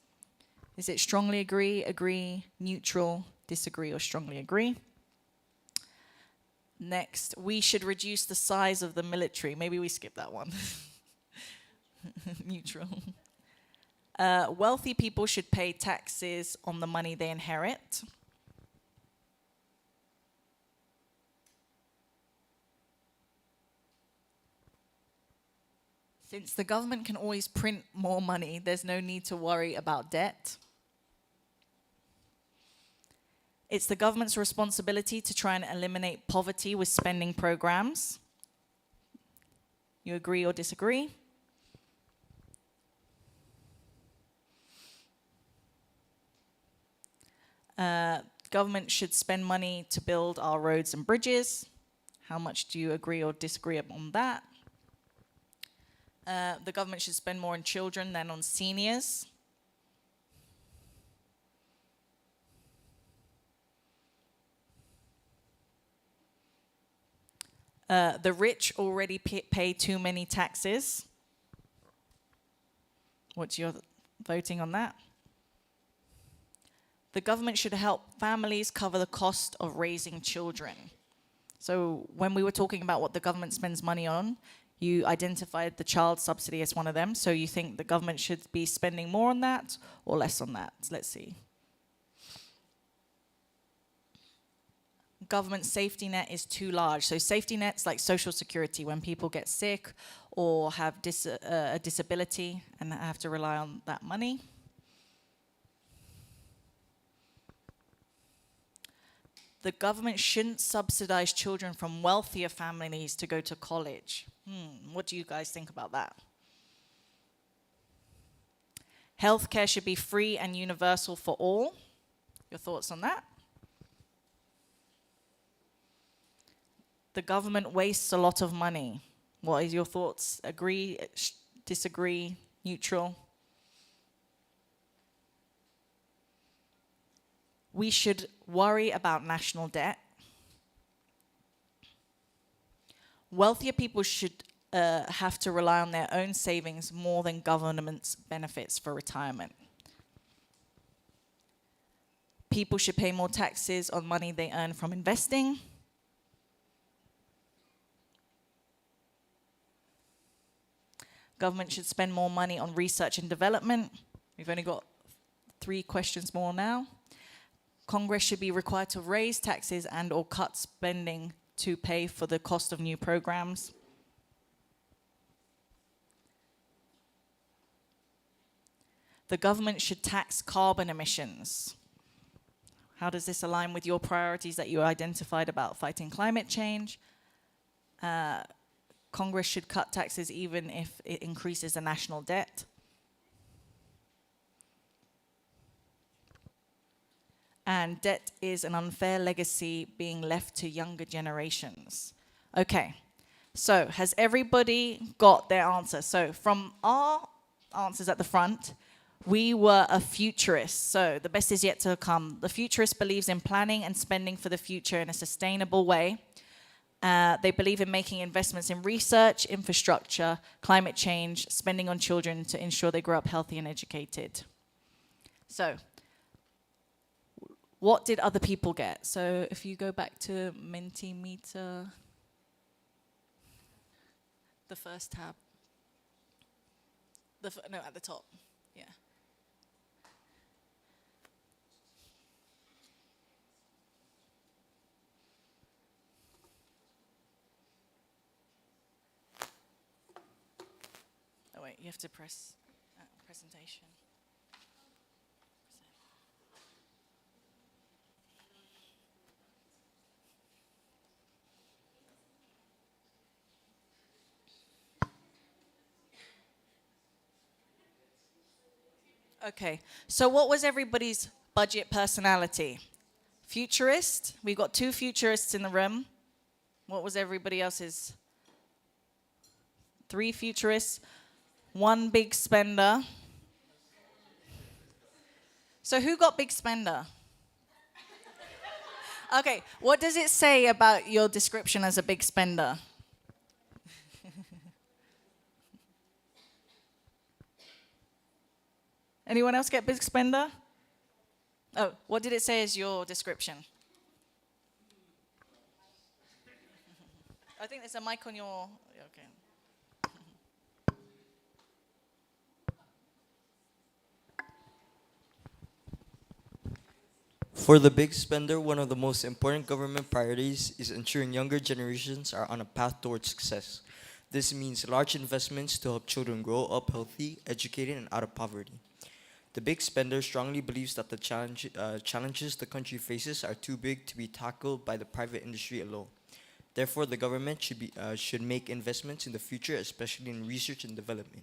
Is it strongly agree, neutral, disagree, or strongly agree? Next, we should reduce the size of the military. Maybe we skip that one. Neutral. Wealthy people should pay taxes on the money they inherit. Since the government can always print more money, there's no need to worry about debt. It's the government's responsibility to try and eliminate poverty with spending programs. You agree or disagree? Government should spend money to build our roads and bridges. How much do you agree or disagree on that? The government should spend more on children than on seniors. The rich already pay too many taxes. What's your voting on that. The government should help families cover the cost of raising children. So when we were talking about what the government spends money on, you identified the child subsidy as one of them. So you think the government should be spending more on that or less on that? Let's see. Government safety net is too large. So safety nets like Social Security, when people get sick or have a disability and have to rely on that money. The government shouldn't subsidize children from wealthier families to go to college. What do you guys think about that? Healthcare should be free and universal for all. Your thoughts on that? The government wastes a lot of money. What is your thoughts? Agree, disagree, neutral? We should worry about national debt. Wealthier people should have to rely on their own savings more than government's benefits for retirement. People should pay more taxes on money they earn from investing. Government should spend more money on research and development. We've only got 3 questions more now. Congress should be required to raise taxes and or cut spending to pay for the cost of new programs. The government should tax carbon emissions. How does this align with your priorities that you identified about fighting climate change? Congress should cut taxes even if it increases the national debt. And debt is an unfair legacy being left to younger generations. Okay, so has everybody got their answer? So from our answers at the front, we were a futurist. So the best is yet to come. The futurist believes in planning and spending for the future in a sustainable way. They believe in making investments in research, infrastructure, climate change, spending on children to ensure they grow up healthy and educated. So, what did other people get? So if you go back to Mentimeter, the first tab. No, at the top, yeah. Oh wait, you have to press presentation. Okay, so what was everybody's budget personality? Futurist? We've got 2 futurists in the room. What was everybody else's? 3 futurists, 1 big spender. So who got big spender? Okay, what does it say about your description as a big spender? Anyone else get big spender? Oh, what did it say as your description? I think there's a mic on your... Okay. For the big spender, one of the most important government priorities is ensuring younger generations are on a path towards success. This means large investments to help children grow up healthy, educated, and out of poverty. The big spender strongly believes that the challenges the country faces are too big to be tackled by the private industry alone. Therefore, the government should make investments in the future, especially in research and development.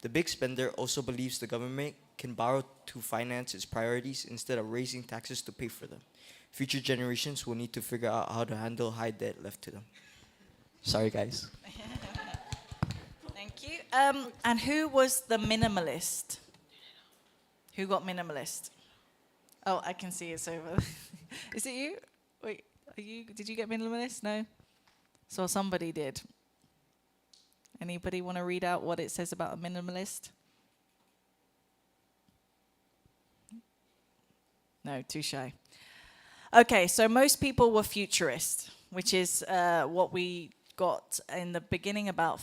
The big spender also believes the government can borrow to finance its priorities instead of raising taxes to pay for them. Future generations will need to figure out how to handle high debt left to them. Sorry, guys. Thank you. And who was the minimalist? Who got minimalist? Oh, I can see it's over. Is it you? Wait, did you get minimalist? No? So somebody did. Anybody want to read out what it says about a minimalist? No, too shy. Okay, so most people were futurist, which is what we got in the beginning about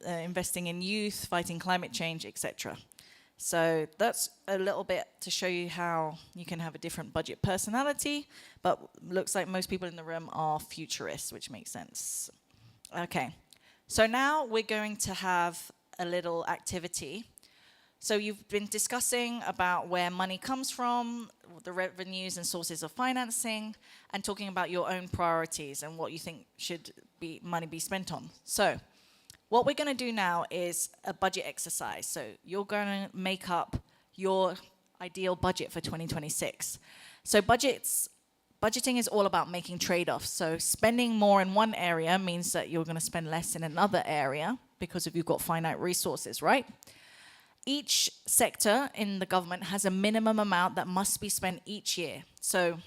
investing in youth, fighting climate change, etc. So that's a little bit to show you how you can have a different budget personality, but looks like most people in the room are futurists, which makes sense. Okay, so now we're going to have a little activity. So you've been discussing about where money comes from, the revenues and sources of financing, and talking about your own priorities and what you think should be money be spent on. So what we're going to do now is a budget exercise. So you're going to make up your ideal budget for 2026. So budgeting is all about making trade-offs. So spending more in one area means that you're going to spend less in another area because you've got finite resources, right? Each sector in the government has a minimum amount that must be spent each year. So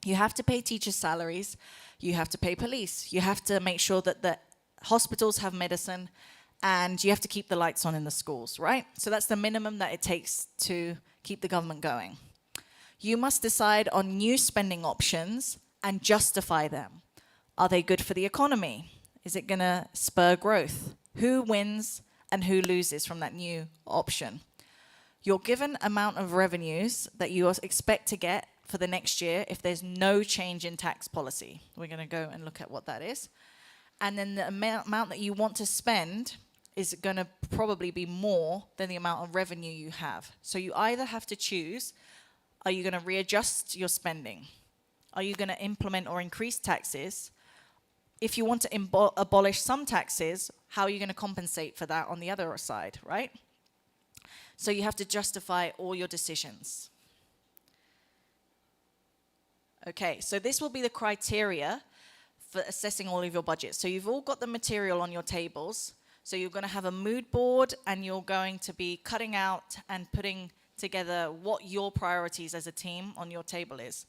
you have to pay teachers' salaries, you have to pay police, you have to make sure that the hospitals have medicine, and you have to keep the lights on in the schools, right? So that's the minimum that it takes to keep the government going. You must decide on new spending options and justify them. Are they good for the economy? Is it going to spur growth? Who wins and who loses from that new option? Your given amount of revenues that you expect to get for the next year if there's no change in tax policy. We're going to go and look at what that is. And then the amount that you want to spend is going to probably be more than the amount of revenue you have. So you either have to choose, are you going to readjust your spending? Are you going to implement or increase taxes? If you want to abolish some taxes, how are you going to compensate for that on the other side, right? So you have to justify all your decisions. Okay, so this will be the criteria for assessing all of your budgets. So you've all got the material on your tables. So you're going to have a mood board, and you're going to be cutting out and putting together what your priorities as a team on your table is.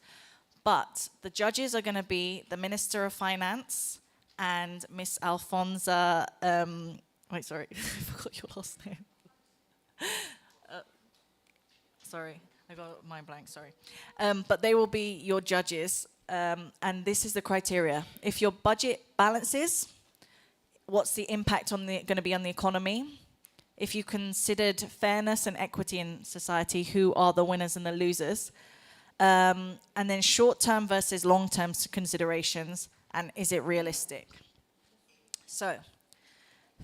But the judges are going to be the Minister of Finance and Miss Alfonso, wait, sorry, I forgot your last name. Sorry, I got my blank, sorry. But they will be your judges, and this is the criteria. If your budget balances, what's the impact on going to be on the economy? If you considered fairness and equity in society, who are the winners and the losers? And then short-term versus long-term considerations, and is it realistic? So,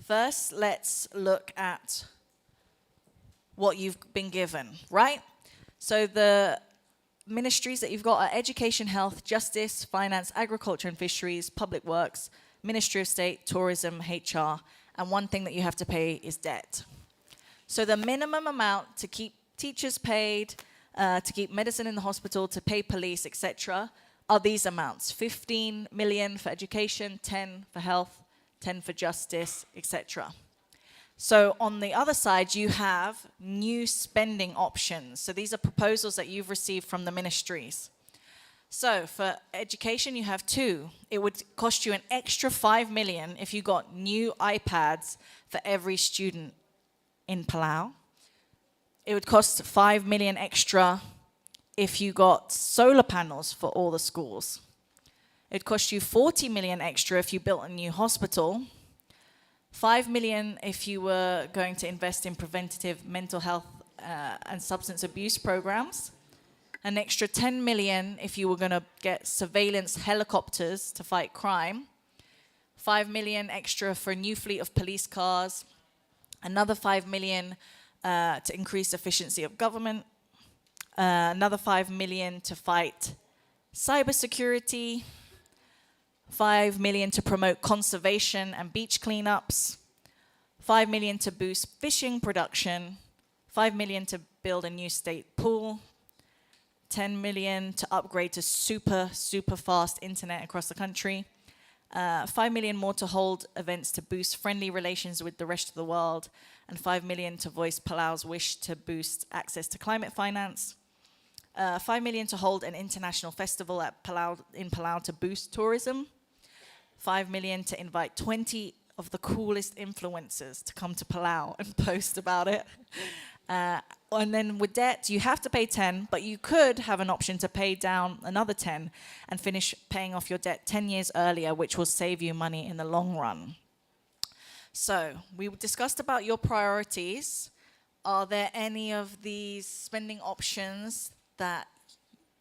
first, let's look at what you've been given, right? So the ministries that you've got are Education, Health, Justice, Finance, Agriculture and Fisheries, Public Works, Ministry of State, Tourism, HR, and one thing that you have to pay is debt. So the minimum amount to keep teachers paid, to keep medicine in the hospital, to pay police, etc., are these amounts. 15 million for education, 10 for health, 10 for justice, etc. So on the other side, you have new spending options. So these are proposals that you've received from the ministries. So for education, you have two. It would cost you an extra 5 million if you got new iPads for every student in Palau. It would cost 5 million extra if you got solar panels for all the schools. It'd cost you 40 million extra if you built a new hospital. 5 million if you were going to invest in preventative mental health and substance abuse programs. An extra 10 million if you were going to get surveillance helicopters to fight crime. 5 million extra for a new fleet of police cars. Another 5 million to increase efficiency of government. Another 5 million to fight cybersecurity. 5 million to promote conservation and beach cleanups. 5 million to boost fishing production. 5 million to build a new state pool. 10 million to upgrade to super fast internet across the country. 5 million more to hold events to boost friendly relations with the rest of the world. And 5 million to voice Palau's wish to boost access to climate finance. 5 million to hold an international festival in Palau to boost tourism. 5 million to invite 20 of the coolest influencers to come to Palau and post about it. And then with debt, you have to pay 10, but you could have an option to pay down another 10 and finish paying off your debt 10 years earlier, which will save you money in the long run. So we discussed about your priorities. Are there any of these spending options that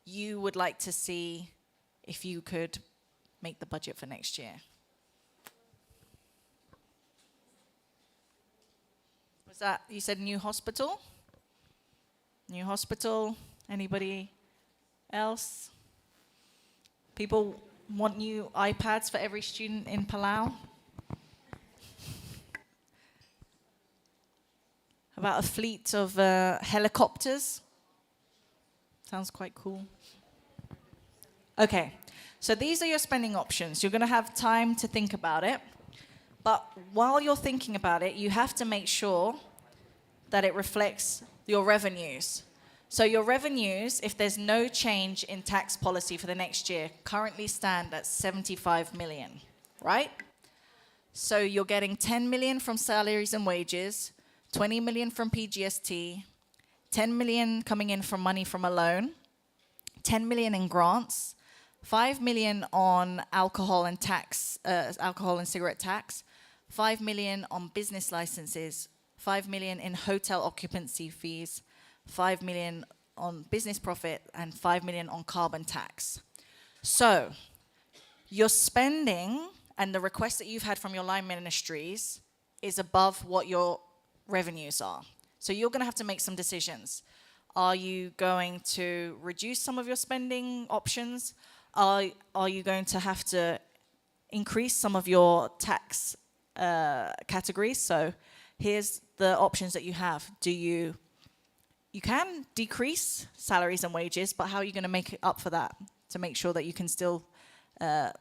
you would like to see if you could make the budget for next year? Was that, you said new hospital? New hospital? Anybody else? People want new iPads for every student in Palau? About a fleet of helicopters? Sounds quite cool. Okay, so these are your spending options. You're going to have time to think about it. But while you're thinking about it, you have to make sure that it reflects your revenues. So your revenues, if there's no change in tax policy for the next year, currently stand at 75 million, right? So you're getting 10 million from salaries and wages, 20 million from PGST, 10 million coming in from money from a loan, 10 million in grants, 5 million on alcohol and cigarette tax, 5 million on business licenses, 5 million in hotel occupancy fees, 5 million on business profit, and 5 million on carbon tax. So your spending and the request that you've had from your line ministries is above what your revenues are. So you're going to have to make some decisions. Are you going to reduce some of your spending options? Are you going to have to increase some of your tax categories? So here's the options that you have. You can decrease salaries and wages, but how are you going to make it up for that to make sure that you can still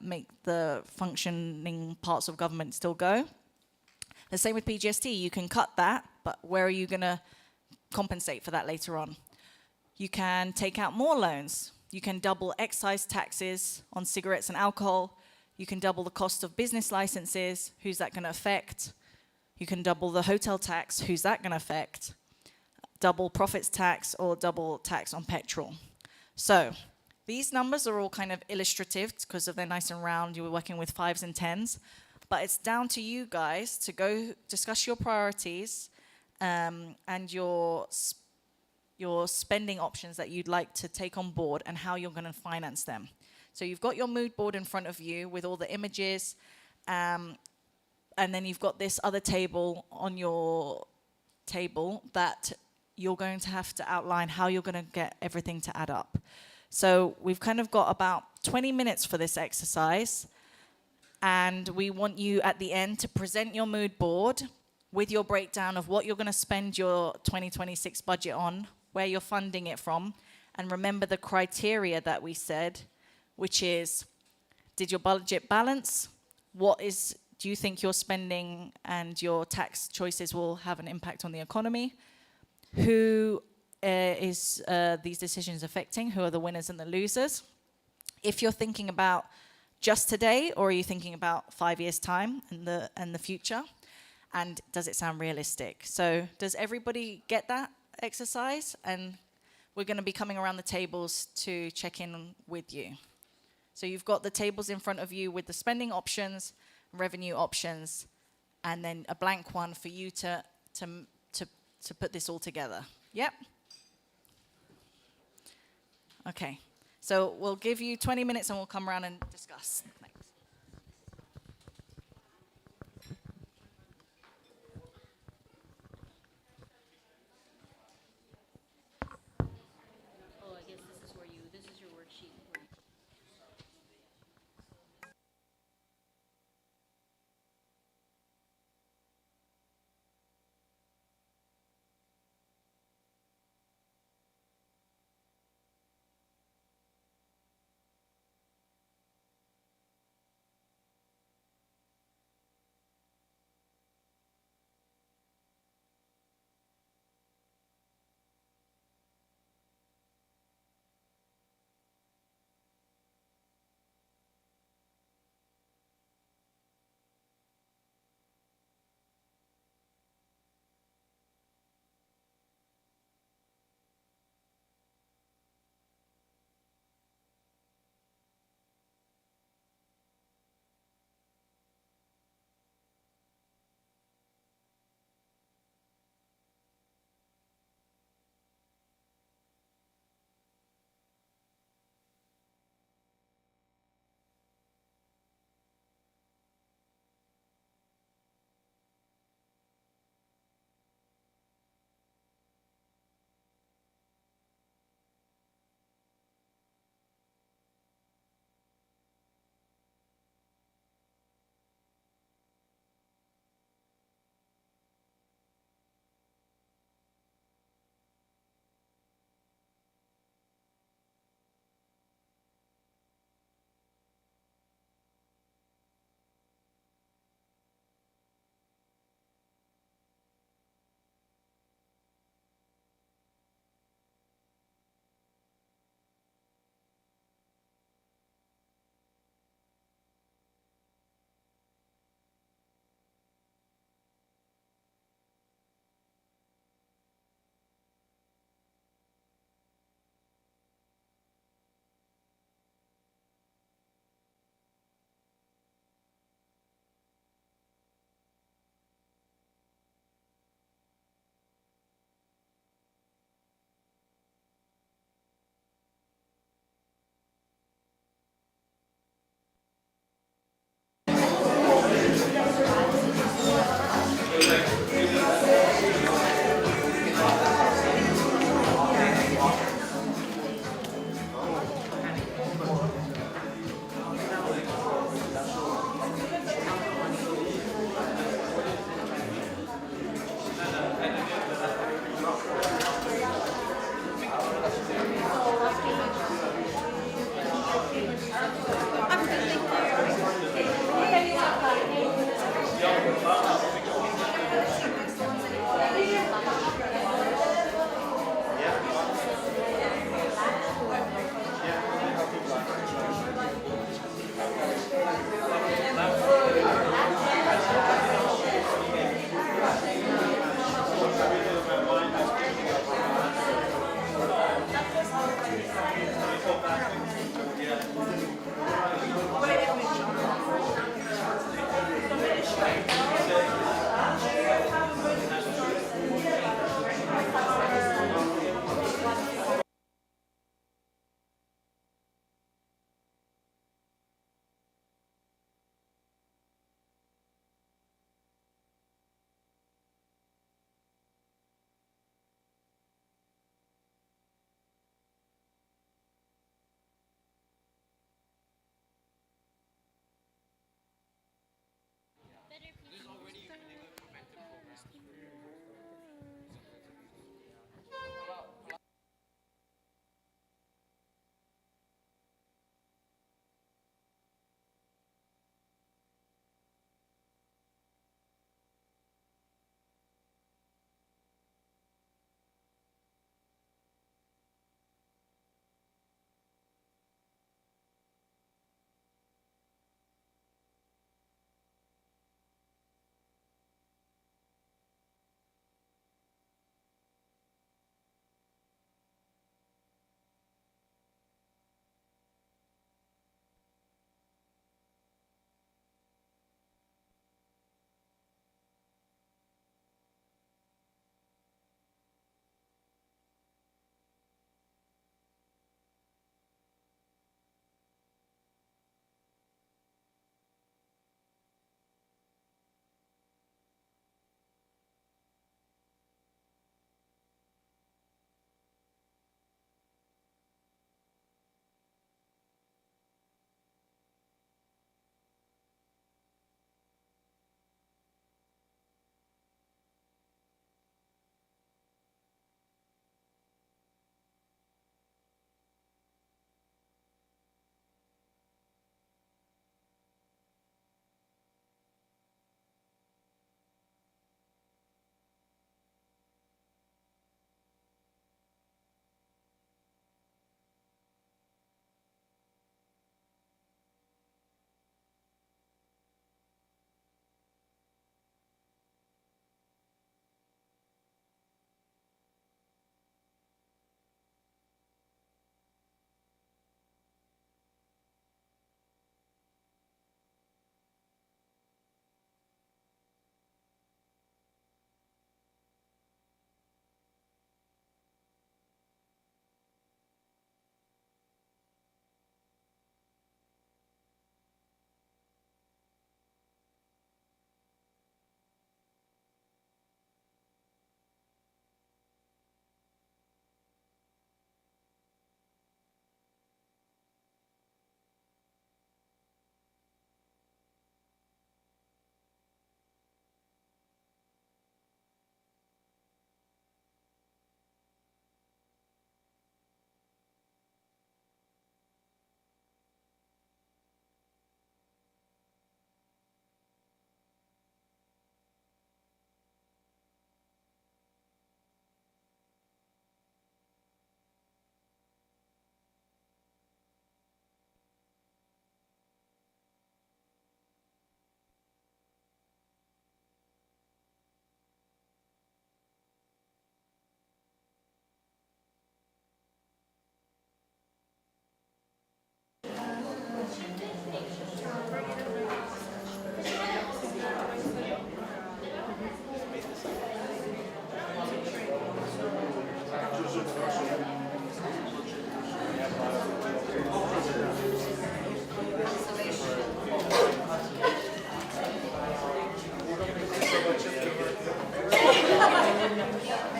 make the functioning parts of government still go? The same with PGST. You can cut that, but where are you going to compensate for that later on? You can take out more loans. You can double excise taxes on cigarettes and alcohol. You can double the cost of business licenses. Who's that going to affect? You can double the hotel tax. Who's that going to affect? Double profits tax or double tax on petrol. So these numbers are all kind of illustrative because they're nice and round. You were working with 5s and 10s. But it's down to you guys to go discuss your priorities and your spending options that you'd like to take on board and how you're going to finance them. So you've got your mood board in front of you with all the images, and then you've got this other table on your table that you're going to have to outline how you're going to get everything to add up. So we've kind of got about 20 minutes for this exercise. And we want you at the end to present your mood board with your breakdown of what you're going to spend your 2026 budget on, where you're funding it from, and remember the criteria that we said, which is, did your budget balance? Do you think your spending and your tax choices will have an impact on the economy? Who is these decisions affecting? Who are the winners and the losers? If you're thinking about just today, or are you thinking about 5 years' time and the future? And does it sound realistic? So does everybody get that exercise? And we're going to be coming around the tables to check in with you. So you've got the tables in front of you with the spending options, revenue options, and then a blank one for you to put this all together. Yep? Okay. So we'll give you 20 minutes and we'll come around and discuss. Thanks. Oh, I guess this is your worksheet.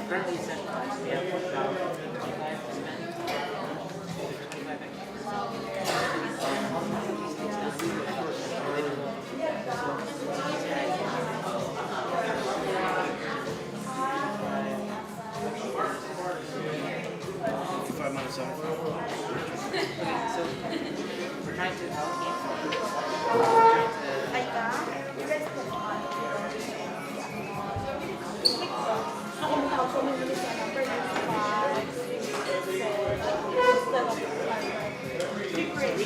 Currently set, we have 1,025 to spend. 25 55 minus 7. So we're trying to So kung makakuha mo sa number is 5, 6, 7, instead of 5. Different.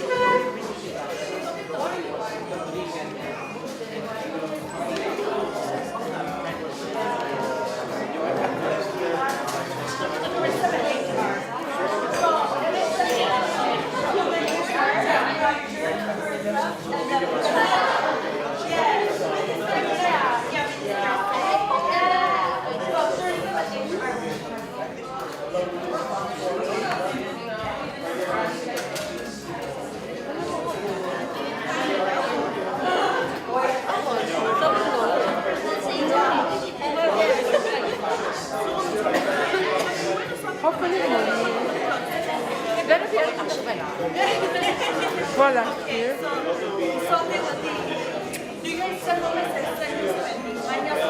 Hopefully, gonna be an volunteer. Do you guys send a message spending? Minus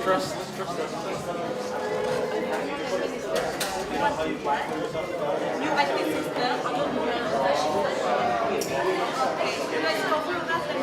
Trust us. New IT system. You guys go through that and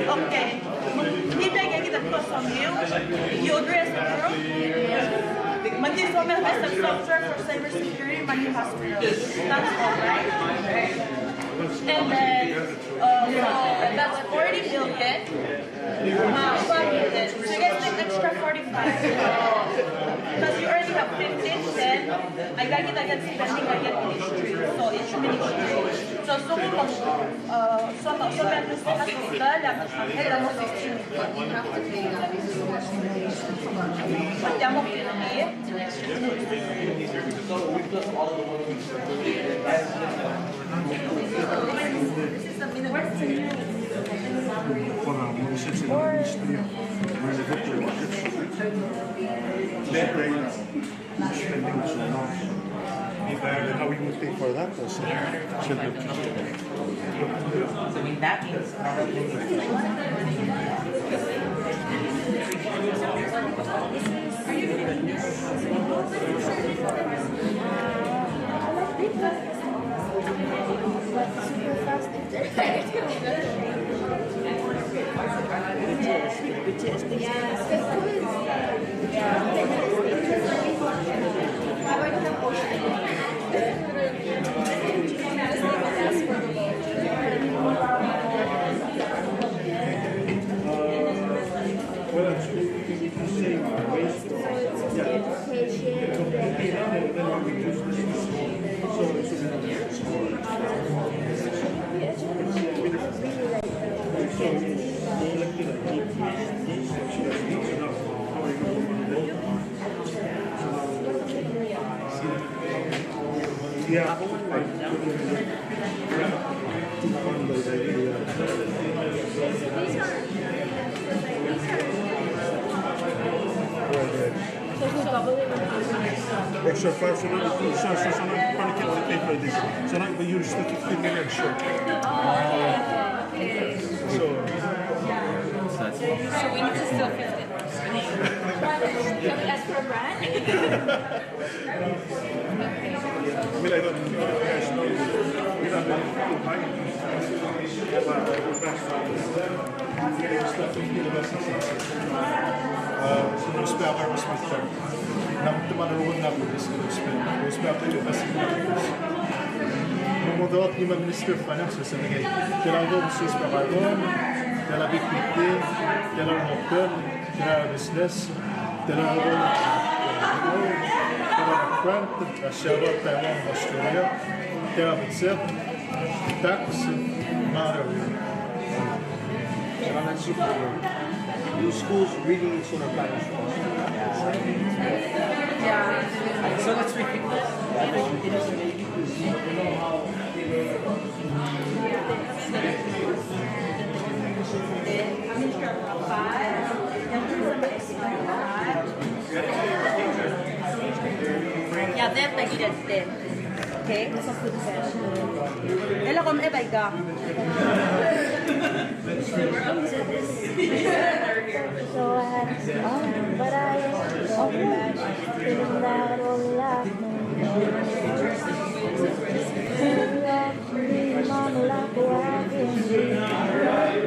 Okay. Kita kita plus from you. You address the girl. Monday woman has a software for cybersecurity money hospital. That's all right. And then that's 40 billion. Budgeted. So you guys take extra 45. Because you already have 15, then I got spending I get ministry. So each ministry. So so that is the total and almost 15 million. You have to pay that. Andiamo This is the minimum. Where's the How we would pay for that also? So I mean that means our revenue Yeah. Extra 5, so now, so now you probably can't pay for this. So now, but you're still 15 million short. So So we need to still 15. Can we ask for a brand? I mean, I don't know if you guys know, we don't have any money. So no spare car was with her. Nang tumaroon na po this no spare. No spare car yung kasi no modot ni Minister of Finance sa Senegal. Kailangan ko si spare car doon. Kailangan bigpiti. Kailangan hotel. Kailangan business. Kailangan ko kailangan front. Shabbat Taiwan, Australia. Kailangan bitset. Tax. Matter. Kailangan super. Yung schools really sort of balance. So let's repeat this. Yeah, then like that then. Okay? Ela kom e ga. So I had but I alright. Feeling that all love me. Mama like walking.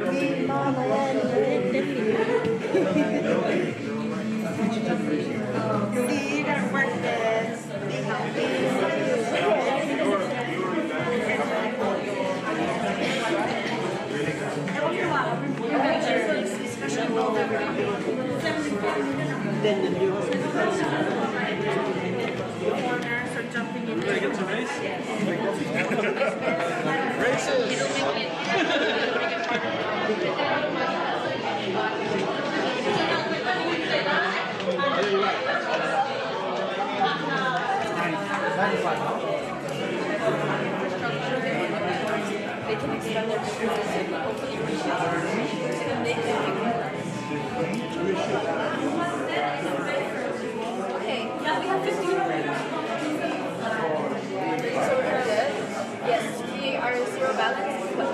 Me mama See that work this. Be healthy. Then the new hospitals. Foreigners are jumping in. They can expand their businesses and hopefully reach out and they can okay, yeah, we have 50. So we're good. Yes, we are zero balance, but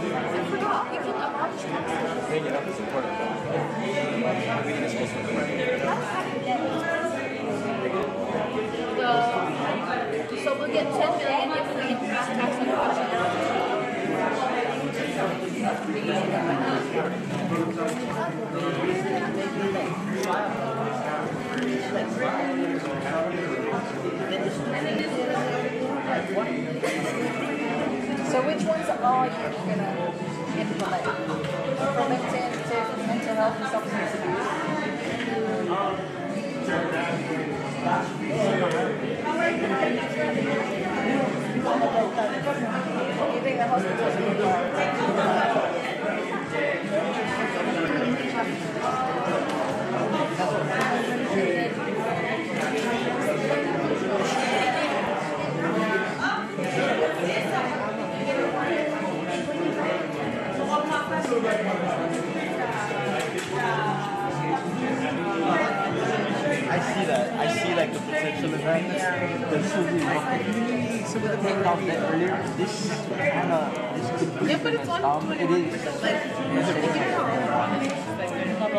I forgot, you can approach them. Bringing it up is important. Reading is also important. So we'll get 10 million if we increase tax and functionality. So which ones are you going to implement? Preventative mental health and substance abuse. Giving the hospitals I see like the potential in that. There's so many. So with the breakdown that earlier, this kind of this could be it is.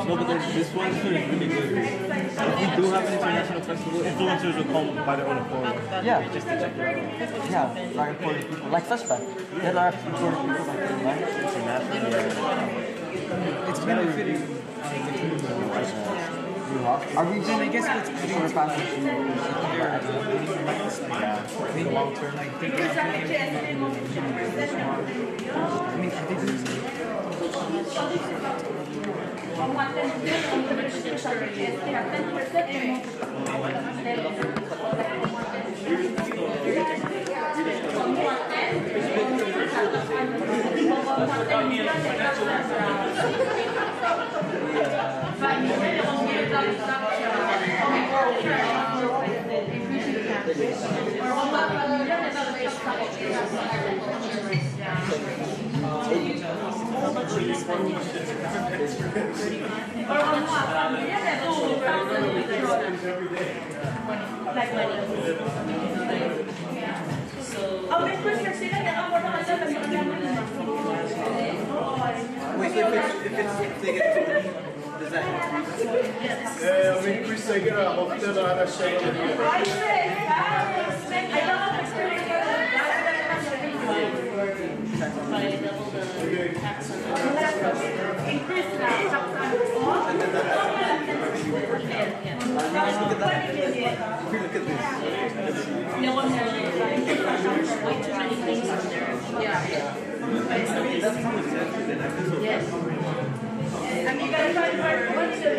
No, but this one is really good. If we do have an international festival, influencers will come by their own accord. Yeah, just to check it out. Yeah, our important people, like FESPA. There are important people that can learn internationally. It's very fitting. Our region, I guess it's sort of fast. The long term, like thinking of I mean, I think Thank you. Okay, Christmas, sila na ako na kasi Wait, so if they get 20, does that May quiz sa hotel na siya. look at this? No one has way too many things on there. Yeah. Yes. And you guys try to find what's the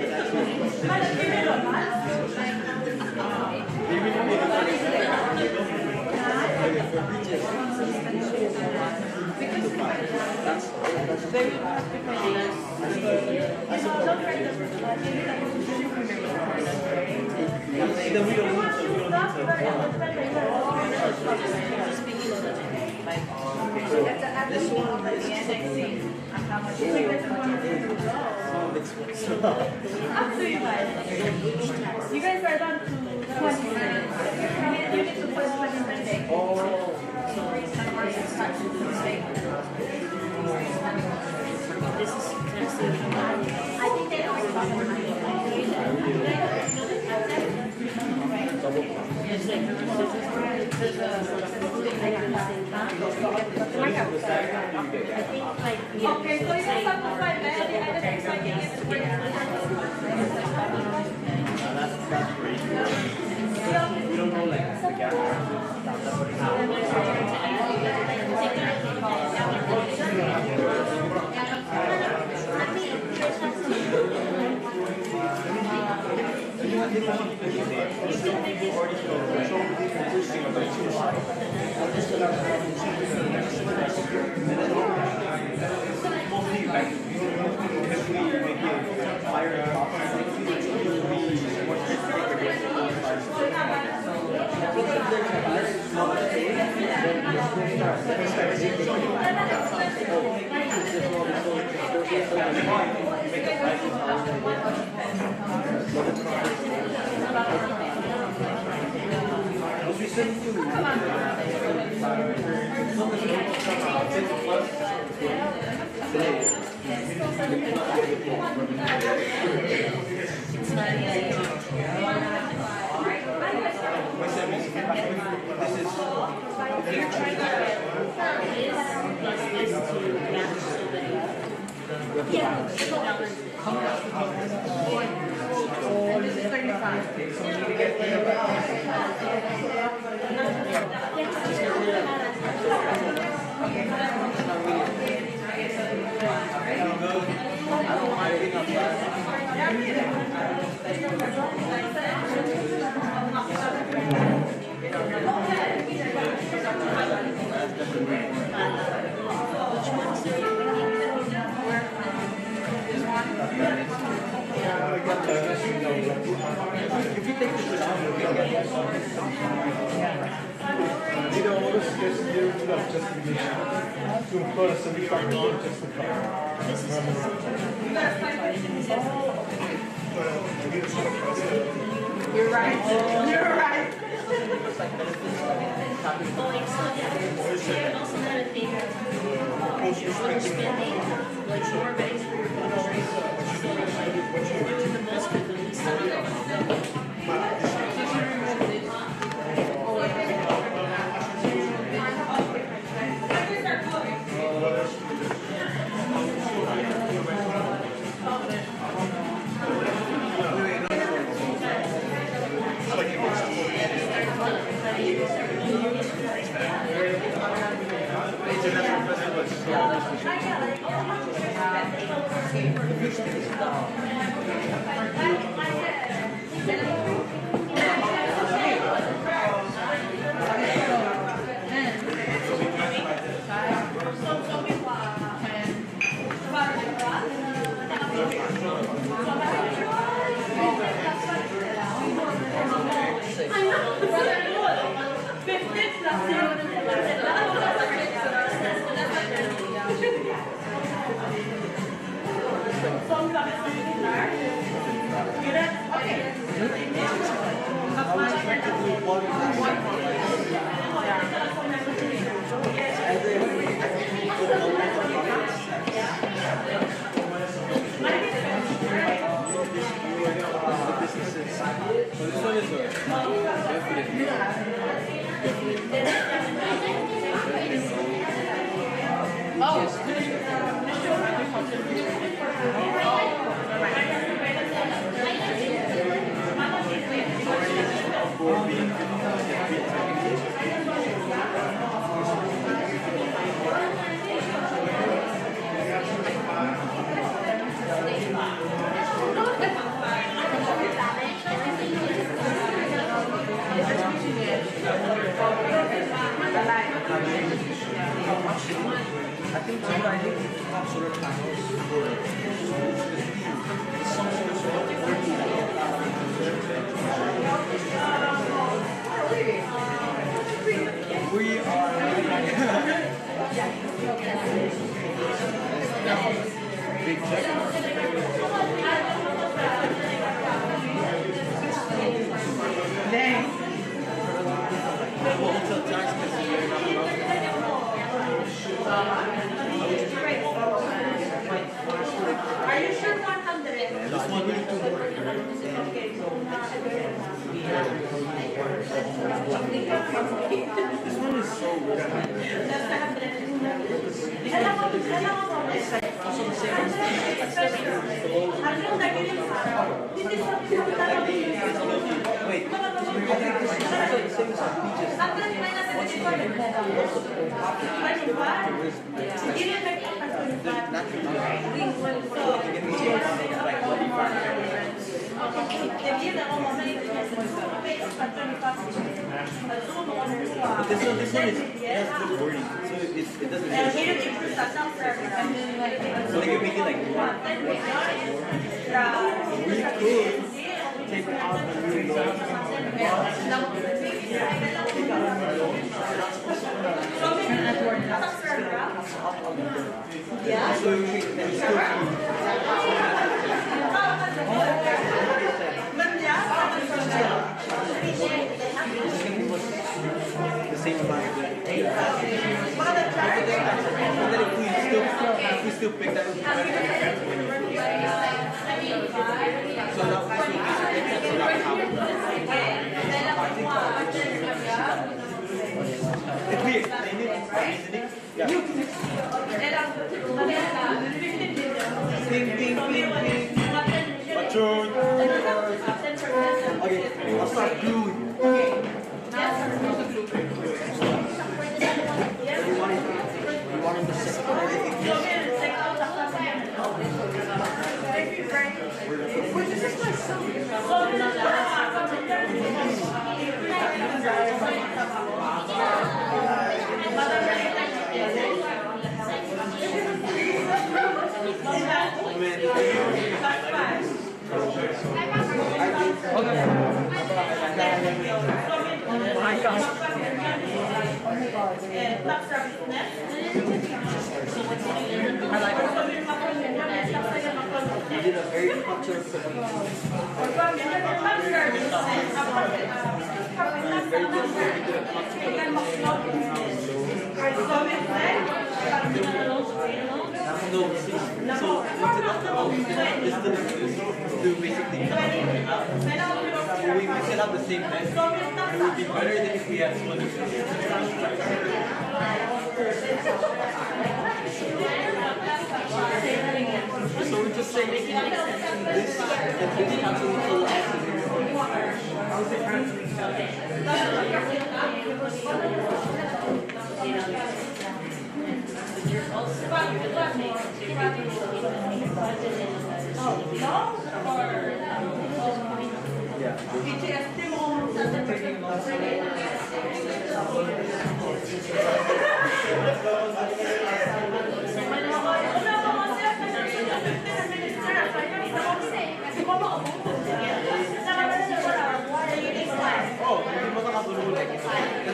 Then we don't need This one is up to you guys. You guys are down to 20 minutes. You need to post what you're spending. This is I think they already got the money. Okay, so you guys have to find any other things I can get We don't know like the gap. You're right. You're right. also another thing. When you're spending, like your base, you're doing the most with the least International festival. Are you sure 100? This one is has good wording, so it doesn't. So they can make it like one. We could take out the new law. Yeah. So we still the same amount of but then if we still pick that up, so that was if we explain it, yeah. Ping, ping, ping, ping. Mature. Okay, I'll start doing. You did a very popular no, so what's it about? This to basically so we mix it up the same method. It would be better than if we had one. So we're just saying this and this cancel each other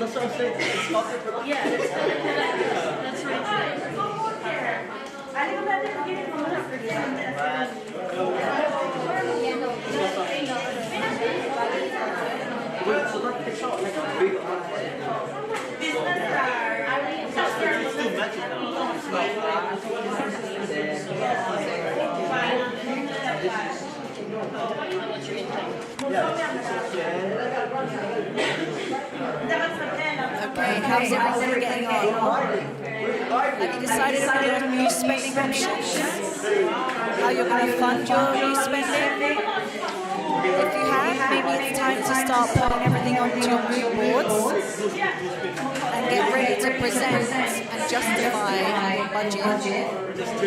That's what I'm saying. It's not the production. Yeah, that's right. How much you're income? Okay, how's everybody getting on? Have you decided on your new spending options? How you're going to fund your new spending? If you have, maybe it's time to start putting everything onto your mood boards and get ready to present and justify your budget.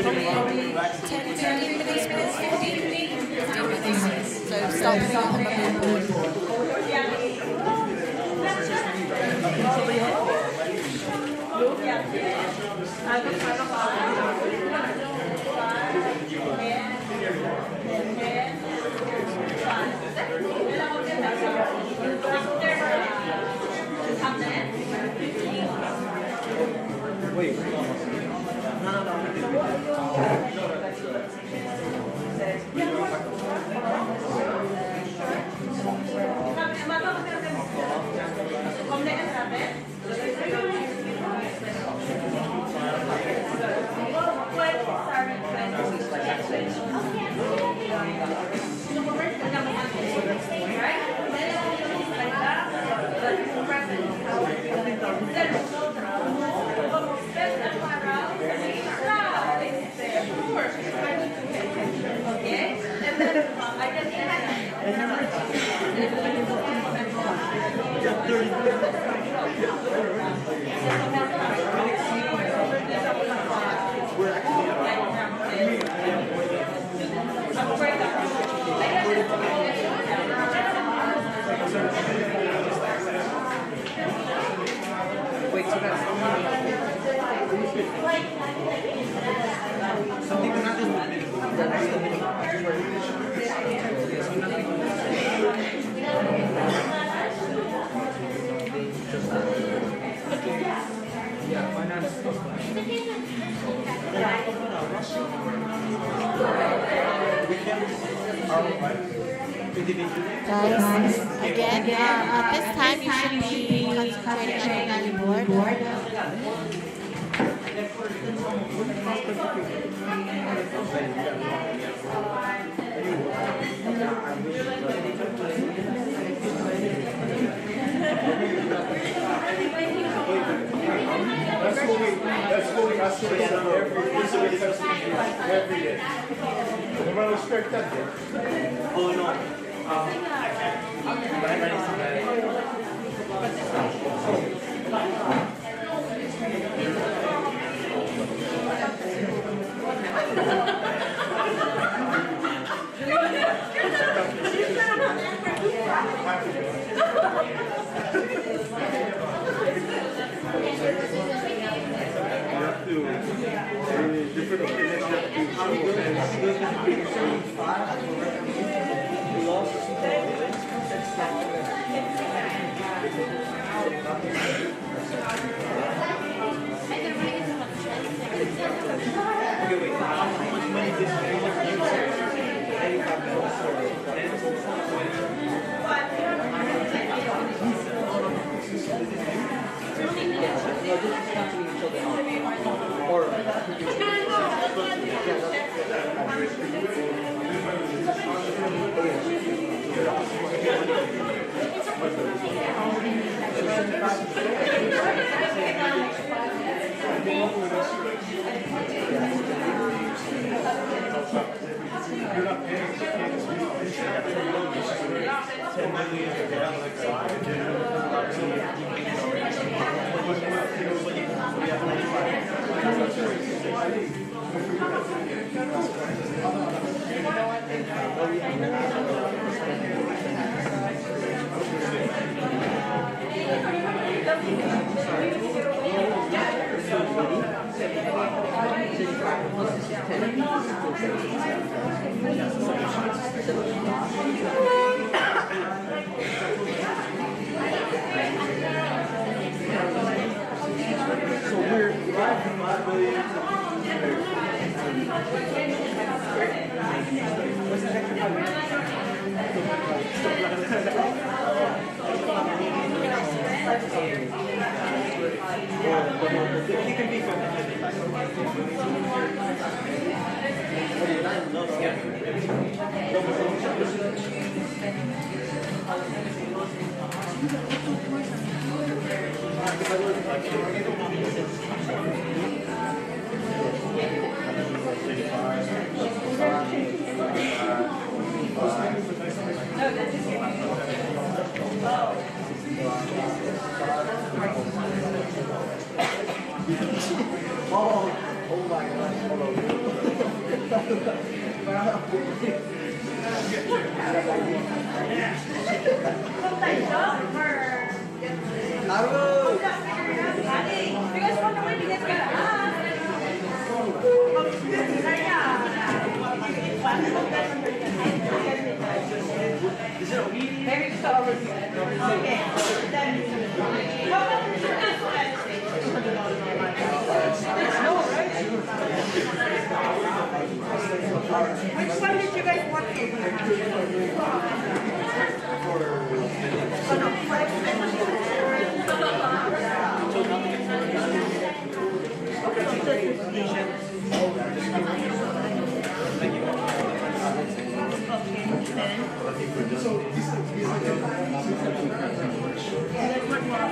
Probably 10, 15 minutes, 15 minutes. So start putting it on the mood board. Guys, again, at this time you should be concentrating on your board. That's what we ask for every day. No matter respect that day. Oh no. You can be from Which one did you guys want to?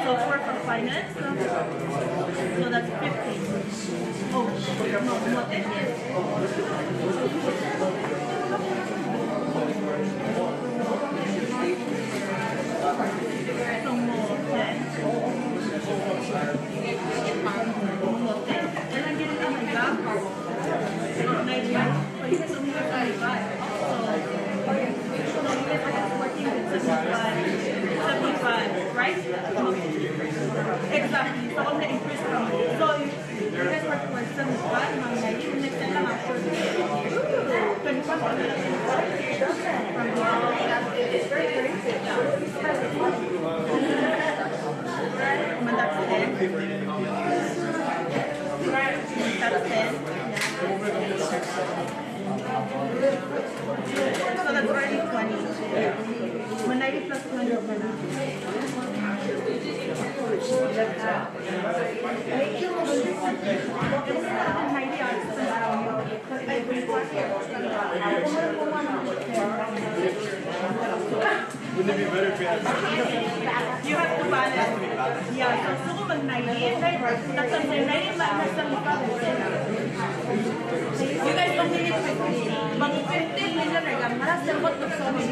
So four for finance, so that's 15. Oh, no, not 10. So more 10. More 10. And I'm getting on my job. 95. But you guys only work 95. So you guys are working with 75, right? Exactly. So on the increase from so you guys work for 75, mga 90, next time lang after 25 from it's very that's 10. That's 10. So that's already 20. 90 plus 20. Wouldn't it be better if we had You have to balance. Yeah, so gusto ko mag-90. That's on the 90 minus 75. You guys don't need 50. Mag-15 million rin. Maras na what mag so mil.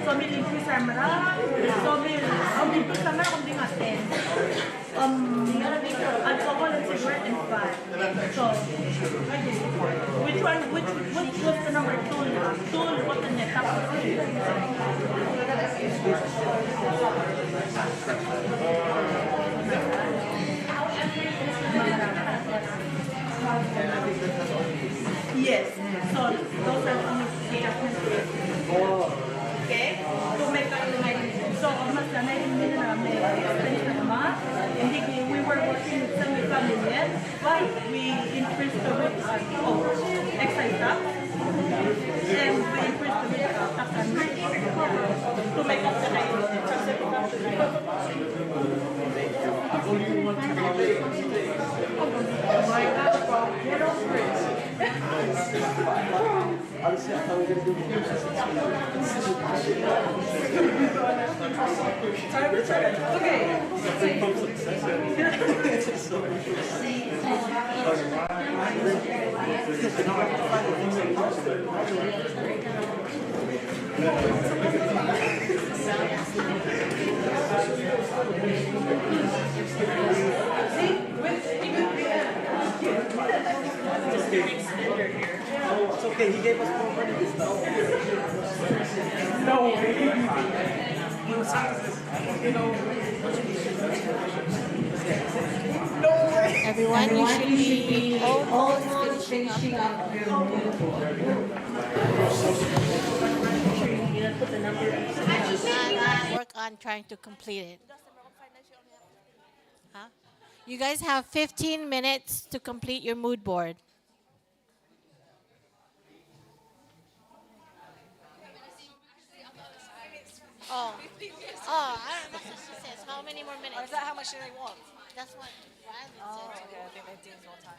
So mil increase ang maras. So mil increase ang maras kung di nga 10. Alcohol and cigarette and 5. So, which was the number 2? 2, what the net? Yes. So those are the adjustments. Okay. To make up the 90. So almost the 90 million we were working with 75 million, but we increased the rate excise tax, and we increased the rate of tax and rate to make up the 90 million. From 75 to 90. Oh my God, get over it. It's okay, he gave us more money this time. No way. Everyone, you should be almost finishing up your mood board. And work on trying to complete it. Huh? You guys have 15 minutes to complete your mood board. Oh, I don't know what she says. How many more minutes? Or is that how much do they want? That's what Rylan Oh, said. okay. I think they deemed more time.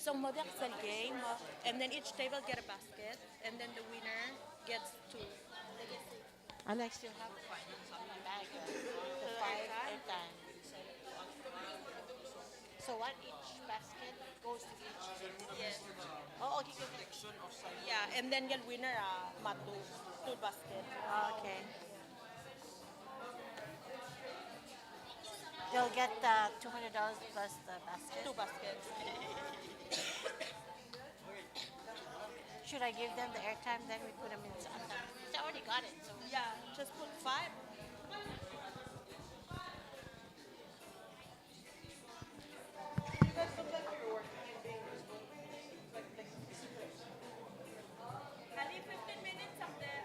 So model is a game, and then each table get a basket, and then the winner gets two. And I still have my bag. The five airtime. So what each basket goes to each? Yes. Oh, okay, okay. Yeah, and then get winner matu, two basket. Okay. They'll get $200 plus the basket. Two baskets. Should I give them the airtime? Then we put them in. I already got it. So Yeah, just put five. I need 15 minutes up there.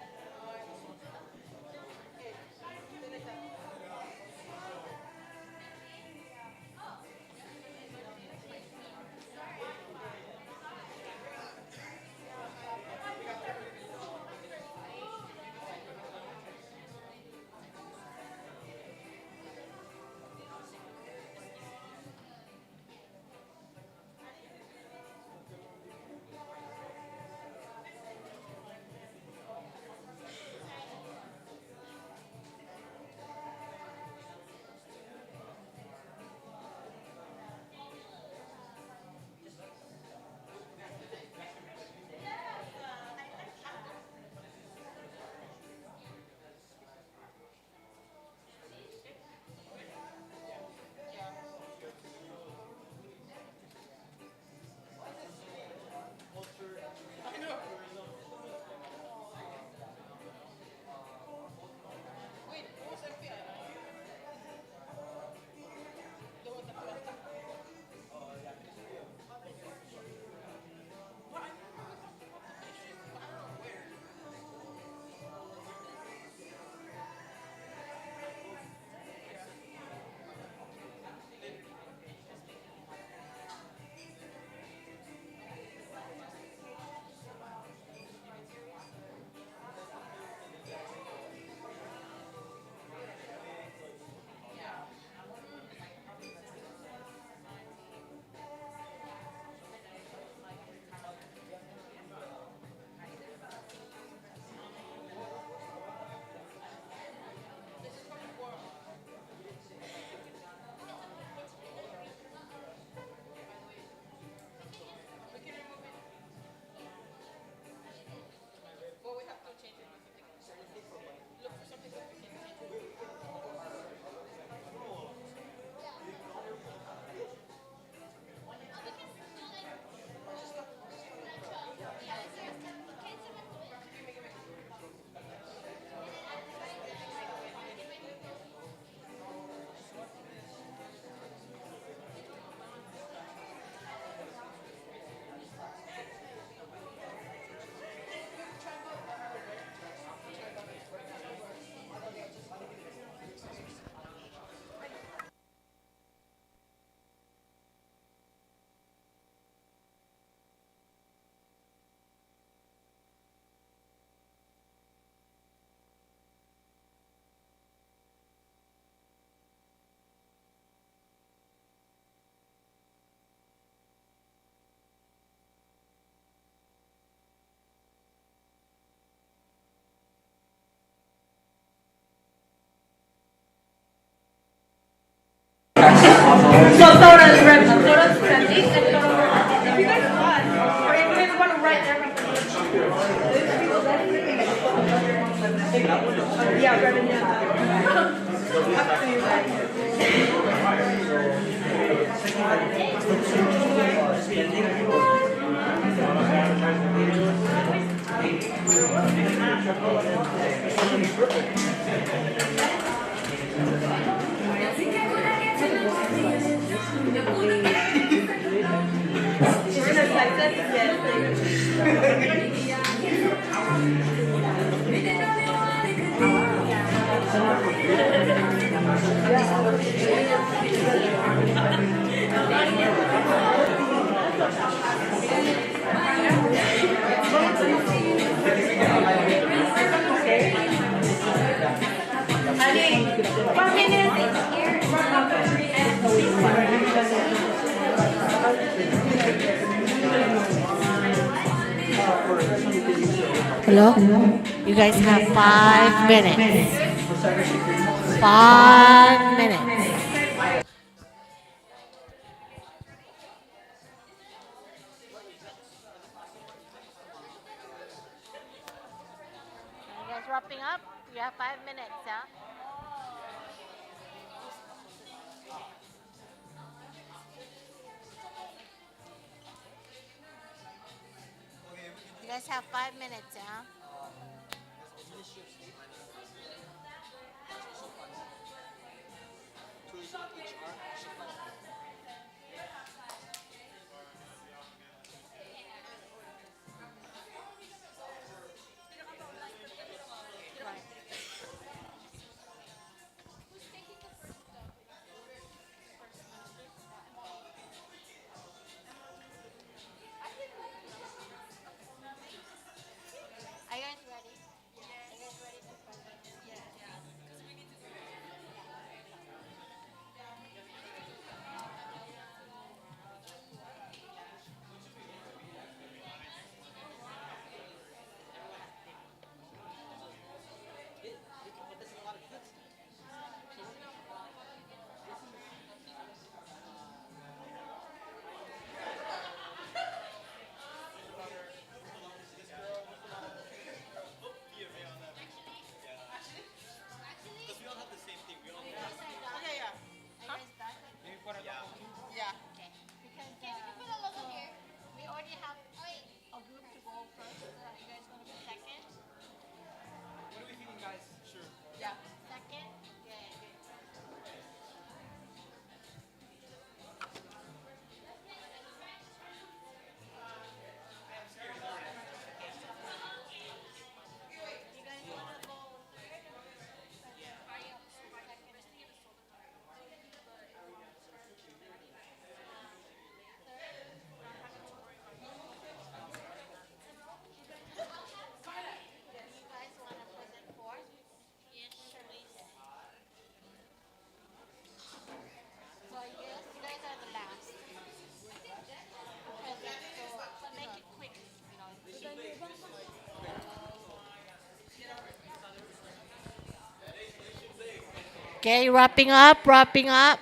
So total revenue, total spending, and total revenue. If you guys want, or if you guys want to write everything. Yeah, revenue. Up to you guys. Hello? You guys have 5 minutes. 5 minutes. You guys wrapping up? You have 5 minutes, yeah? You guys have 5 minutes, yeah? Are you guys ready? Are you guys ready to present? We already have a group to go first. You guys want to be second? What are we thinking, guys? Sure. Second? Yeah, good. You guys want to go you guys want to present fourth? Yes, please. So you guys are the last. Present, so make it quick, you know. Okay, wrapping up, wrapping up.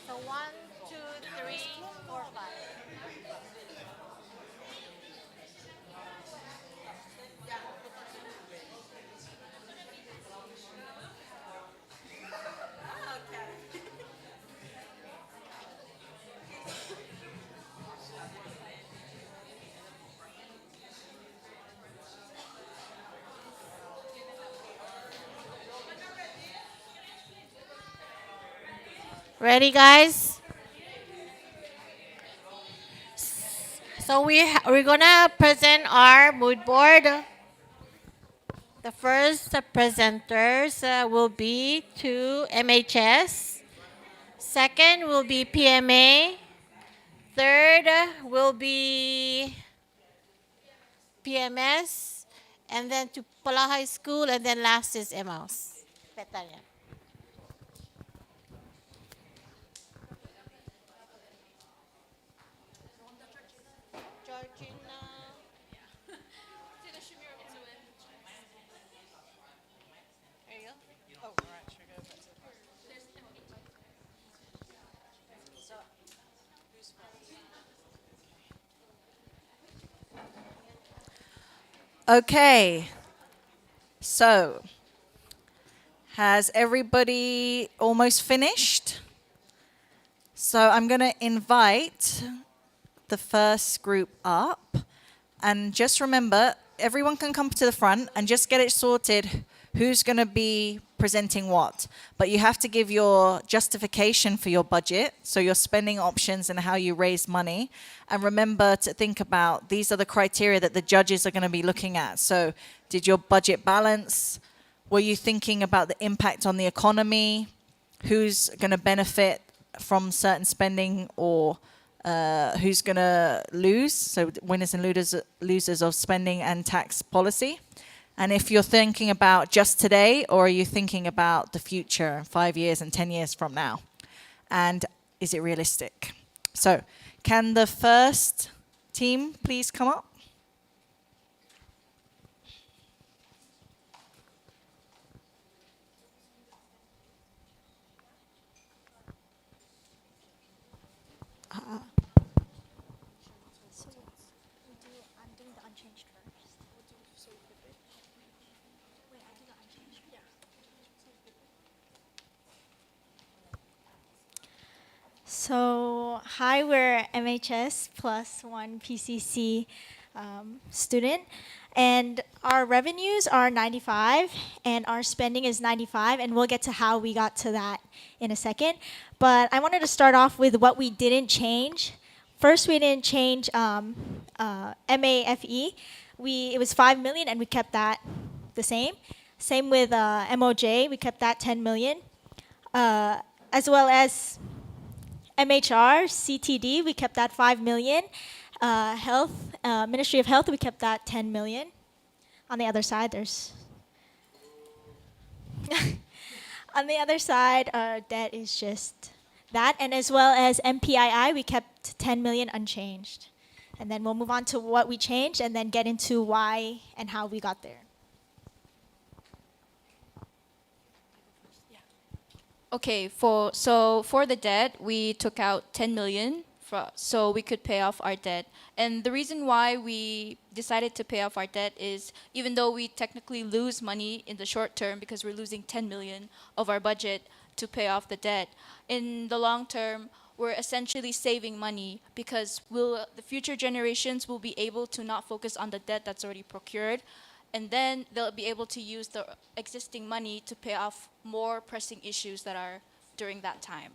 So 1, 2, 3, 4, 5. Ready, guys? So we're gonna present our mood board. The first presenters will be to MHS. Second will be PMA. Third will be PMS. And then to Pala High School. And then last is Emmaus. Petanya. Georgina. There you go. Oh, right. Should we go back to So, who's first? Okay. So, Has everybody almost finished? So I'm going to invite the first group up. And just remember, everyone can come to the front and just get it sorted who's going to be presenting what. But you have to give your justification for your budget, so your spending options and how you raise money. And remember to think about, these are the criteria that the judges are going to be looking at. So did your budget balance? Were you thinking about the impact on the economy? Who's going to benefit from certain spending, or who's going to lose? So winners and losers of spending and tax policy. And if you're thinking about just today, or are you thinking about the future, 5 years and 10 years from now? And is it realistic? So can the first team please come up? So, hi, we're MHS plus one PCC student, and our revenues are 95, and our spending is 95, and we'll get to how we got to that in a second. But I wanted to start off with what we didn't change. First, we didn't change MAFE. It was 5 million, and we kept that the same. Same with MOJ, we kept that 10 million, as well as MHR, CTD, we kept that 5 million. Ministry of Health, we kept that 10 million. On the other side, there's... On the other side, our debt is just that. And as well as MPII, we kept 10 million unchanged. And then we'll move on to what we changed and then get into why and how we got there. Okay, for the debt, we took out 10 million so we could pay off our debt. And the reason why we decided to pay off our debt is, even though we technically lose money in the short term because we're losing 10 million of our budget to pay off the debt, in the long term, we're essentially saving money because the future generations will be able to not focus on the debt that's already procured, and then they'll be able to use the existing money to pay off more pressing issues that are during that time.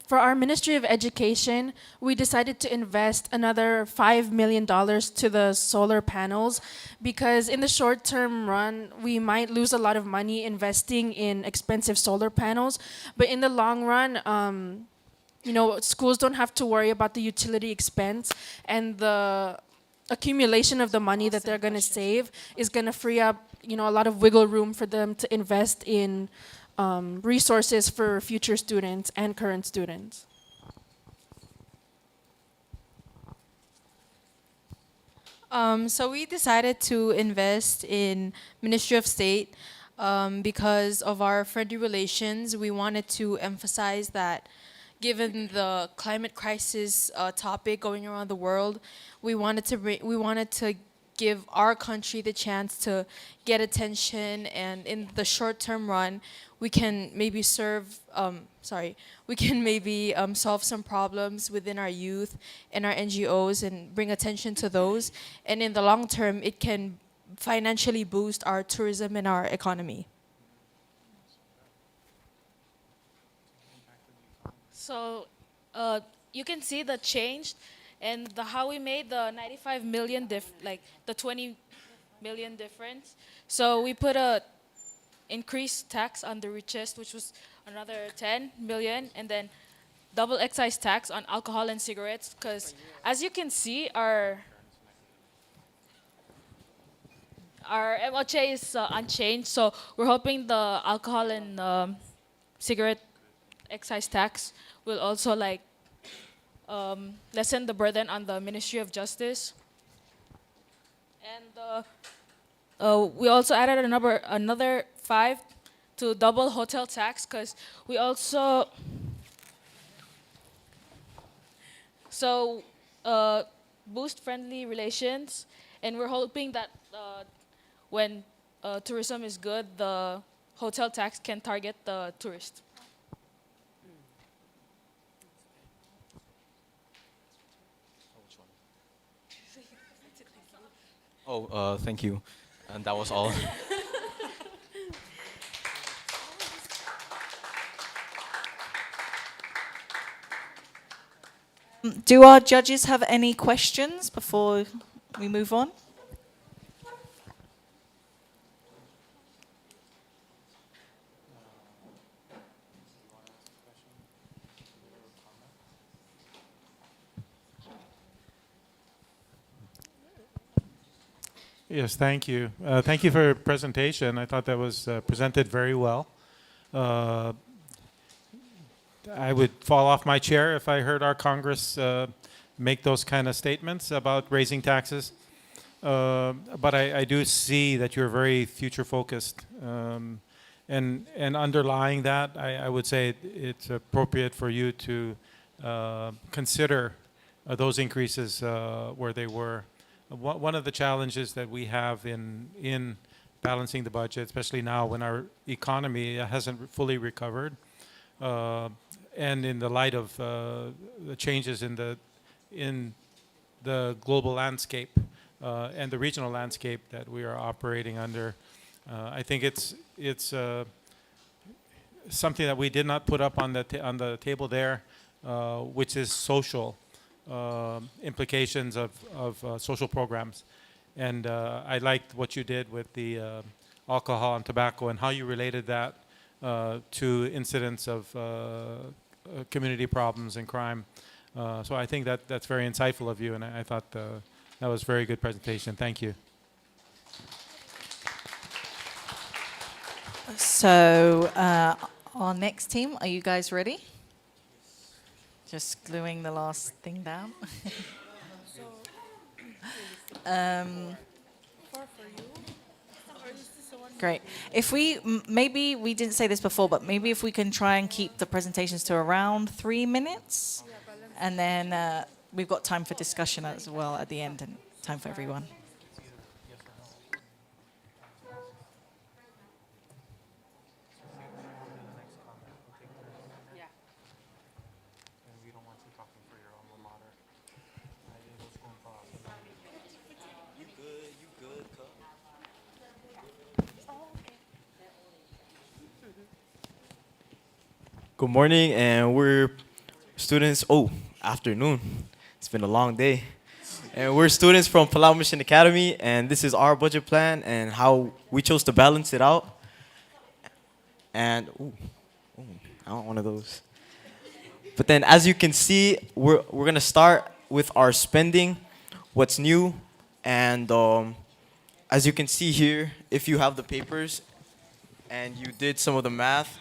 For our Ministry of Education, we decided to invest another $5 million to the solar panels because in the short-term run, we might lose a lot of money investing in expensive solar panels, but in the long run, schools don't have to worry about the utility expense, and the accumulation of the money that they're going to save is going to free up, a lot of wiggle room for them to invest in resources for future students and current students. So we decided to invest in Ministry of State because of our friendly relations. We wanted to emphasize that given the climate crisis topic going around the world, we wanted to give our country the chance to get attention, and in the short-term run, we can maybe solve some problems within our youth and our NGOs and bring attention to those. And in the long term, it can financially boost our tourism and our economy. So you can see the change and how we made the 95 million, the 20 million difference. So we put a increased tax on the richest, which was another 10 million, and then double excise tax on alcohol and cigarettes, because as you can see, our MOJ is unchanged, so we're hoping the alcohol and cigarette excise tax will also lessen the burden on the Ministry of Justice. And we also added another 5 to double hotel tax, because we also boost friendly relations, and we're hoping that when tourism is good, the hotel tax can target the tourists. Oh, thank you. And that was all. Do our judges have any questions before we move on? Yes, thank you. Thank you for your presentation. I thought that was presented very well. I would fall off my chair if I heard our Congress make those kind of statements about raising taxes. But I do see that you're very future focused. And underlying that, I would say it's appropriate for you to consider those increases where they were. One of the challenges that we have in balancing the budget, especially now when our economy hasn't fully recovered, and in the light of the changes in the global landscape and the regional landscape that we are operating under, I think it's something that we did not put up on the table there, which is social implications of social programs. And I liked what you did with the alcohol and tobacco and how you related that to incidents of community problems and crime. So I think that's very insightful of you, and I thought that was a very good presentation. Thank you. So our next team, are you guys ready? Just gluing the last thing down. Great. If we, maybe we didn't say this before, but maybe if we can try and keep the presentations to around 3 minutes, and then we've got time for discussion as well at the end, and time for everyone. Good morning, and we're students. Oh, afternoon. It's been a long day. And we're students from Palau Mission Academy, and this is our budget plan and how we chose to balance it out. And, I want one of those. But then, as you can see, we're going to start with our spending, what's new. And as you can see here, if you have the papers and you did some of the math,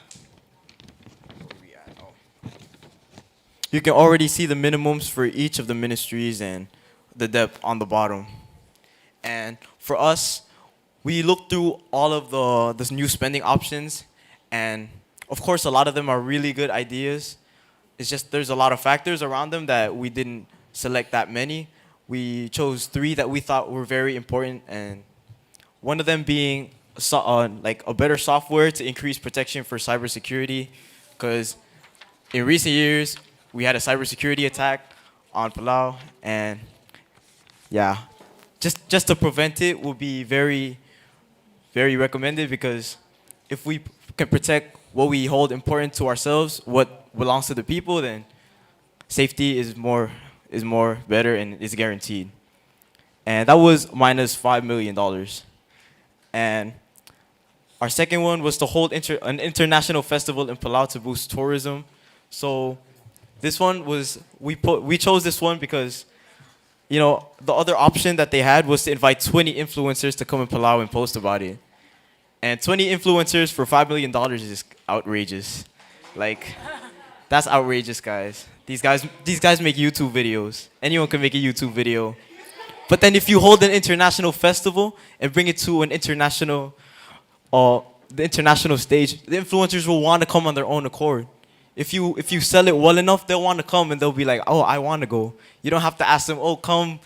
you can already see the minimums for each of the ministries and the depth on the bottom. And for us, we looked through all of the new spending options, and of course, a lot of them are really good ideas. It's just there's a lot of factors around them that we didn't select that many. We chose 3 that we thought were very important, and one of them being like a better software to increase protection for cybersecurity, because in recent years, we had a cybersecurity attack on Palau, and yeah, just to prevent it would be very, very recommended, because if we can protect what we hold important to ourselves, what belongs to the people, then safety is more better and is guaranteed. And that was minus $5 million. And our second one was to hold an international festival in Palau to boost tourism. So this one was, we chose this one because, you know, the other option that they had was to invite 20 influencers to come in Palau and post about it. And 20 influencers for $5 million is outrageous. Like, that's outrageous, guys. These guys make YouTube videos. Anyone can make a YouTube video. But then if you hold an international festival and bring it to an the international stage, the influencers will want to come on their own accord. If you sell it well enough, they'll want to come and they'll be like, oh, I want to go. You don't have to ask them, oh, come,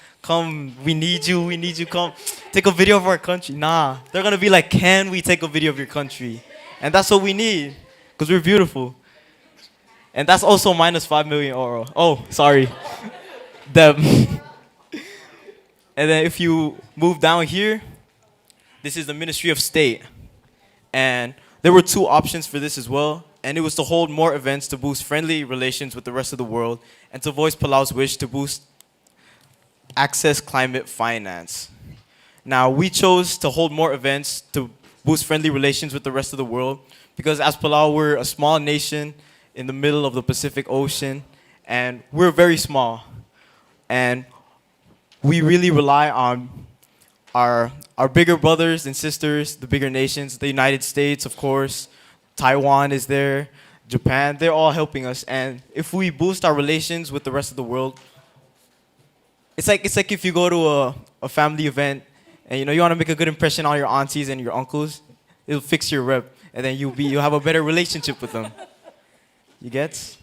we need you, come take a video of our country. Nah, they're gonna be like, can we take a video of your country? And that's what we need, because we're beautiful. And that's also minus 5 million euro. Oh, sorry. Deb. And then if you move down here, this is the Ministry of State. And there were 2 options for this as well. And it was to hold more events to boost friendly relations with the rest of the world and to voice Palau's wish to boost access climate finance. Now, we chose to hold more events to boost friendly relations with the rest of the world because as Palau, we're a small nation in the middle of the Pacific Ocean, and we're very small. And we really rely on our bigger brothers and sisters, the bigger nations, the United States, of course, Taiwan is there, Japan, they're all helping us. And if we boost our relations with the rest of the world, it's like if you go to a family event and you want to make a good impression on your aunties and your uncles, it'll fix your rep, and then you'll have a better relationship with them. You get?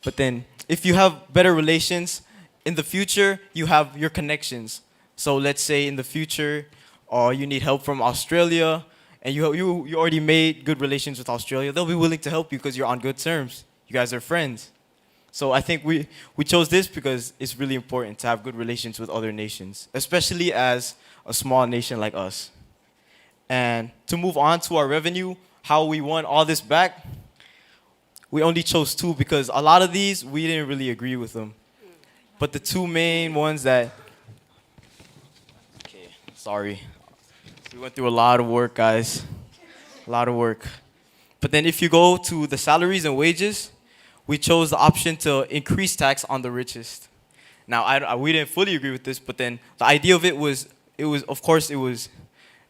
But then, if you have better relations, in the future, you have your connections. So let's say in the future, you need help from Australia, and you already made good relations with Australia. They'll be willing to help you because you're on good terms. You guys are friends. So I think we chose this because it's really important to have good relations with other nations, especially as a small nation like us. And to move on to our revenue, how we won all this back, we only chose 2 because a lot of these, we didn't really agree with them. But the 2 main ones that, okay, sorry. We went through a lot of work, guys. A lot of work. But then if you go to the salaries and wages, we chose the option to increase tax on the richest. Now, we didn't fully agree with this, but then the idea of it was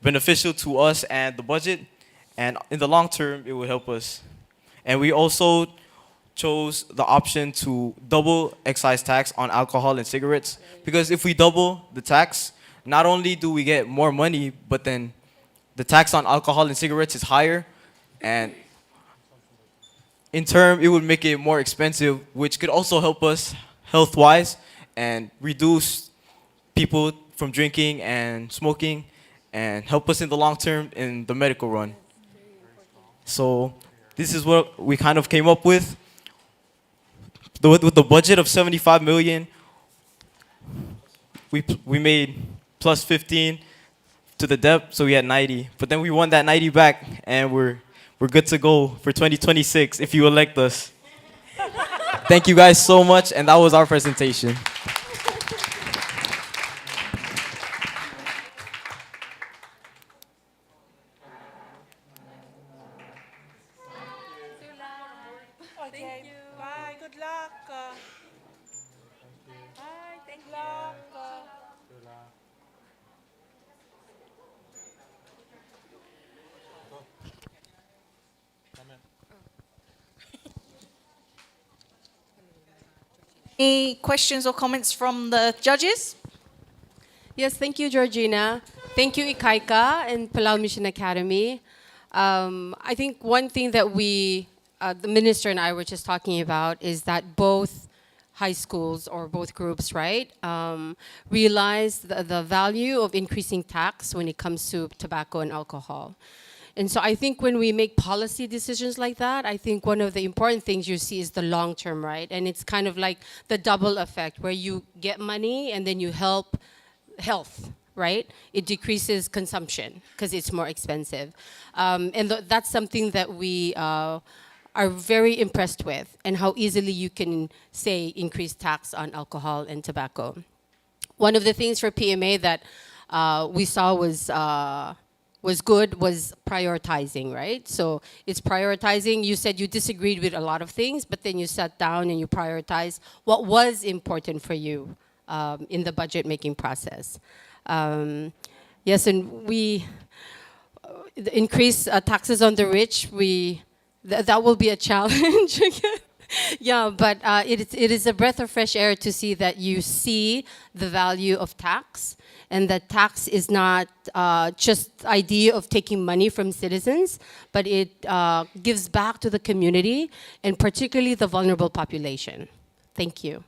beneficial to us and the budget, and in the long term, it would help us. And we also chose the option to double excise tax on alcohol and cigarettes, because if we double the tax, not only do we get more money, but then the tax on alcohol and cigarettes is higher, and in turn, it would make it more expensive, which could also help us health-wise and reduce people from drinking and smoking and help us in the long term in the medical run. So this is what we kind of came up with. With the budget of 75 million, we made plus 15 to the debt, so we had 90. But then we won that 90 back, and we're good to go for 2026 if you elect us. Thank you guys so much, and that was our presentation. Okay, bye. Good luck. Bye. Thank you. Any questions or comments from the judges? Yes, thank you, Georgina. Thank you, Ikaika and Palau Mission Academy. I think one thing that the minister and I were just talking about is that both high schools or both groups, right, realize the value of increasing tax when it comes to tobacco and alcohol. And so I think when we make policy decisions like that, I think one of the important things you see is the long term, right? And it's kind of like the double effect where you get money and then you help health, right? It decreases consumption because it's more expensive. And that's something that we are very impressed with, and how easily you can, say, increase tax on alcohol and tobacco. One of the things for PMA that we saw was good was prioritizing, right? So it's prioritizing. You said you disagreed with a lot of things, but then you sat down and you prioritized what was important for you in the budget making process. Yes, and we increase taxes on the rich. That will be a challenge again. Yeah, but it is a breath of fresh air to see that you see the value of tax, and that tax is not just the idea of taking money from citizens, but it gives back to the community, and particularly the vulnerable population. Thank you.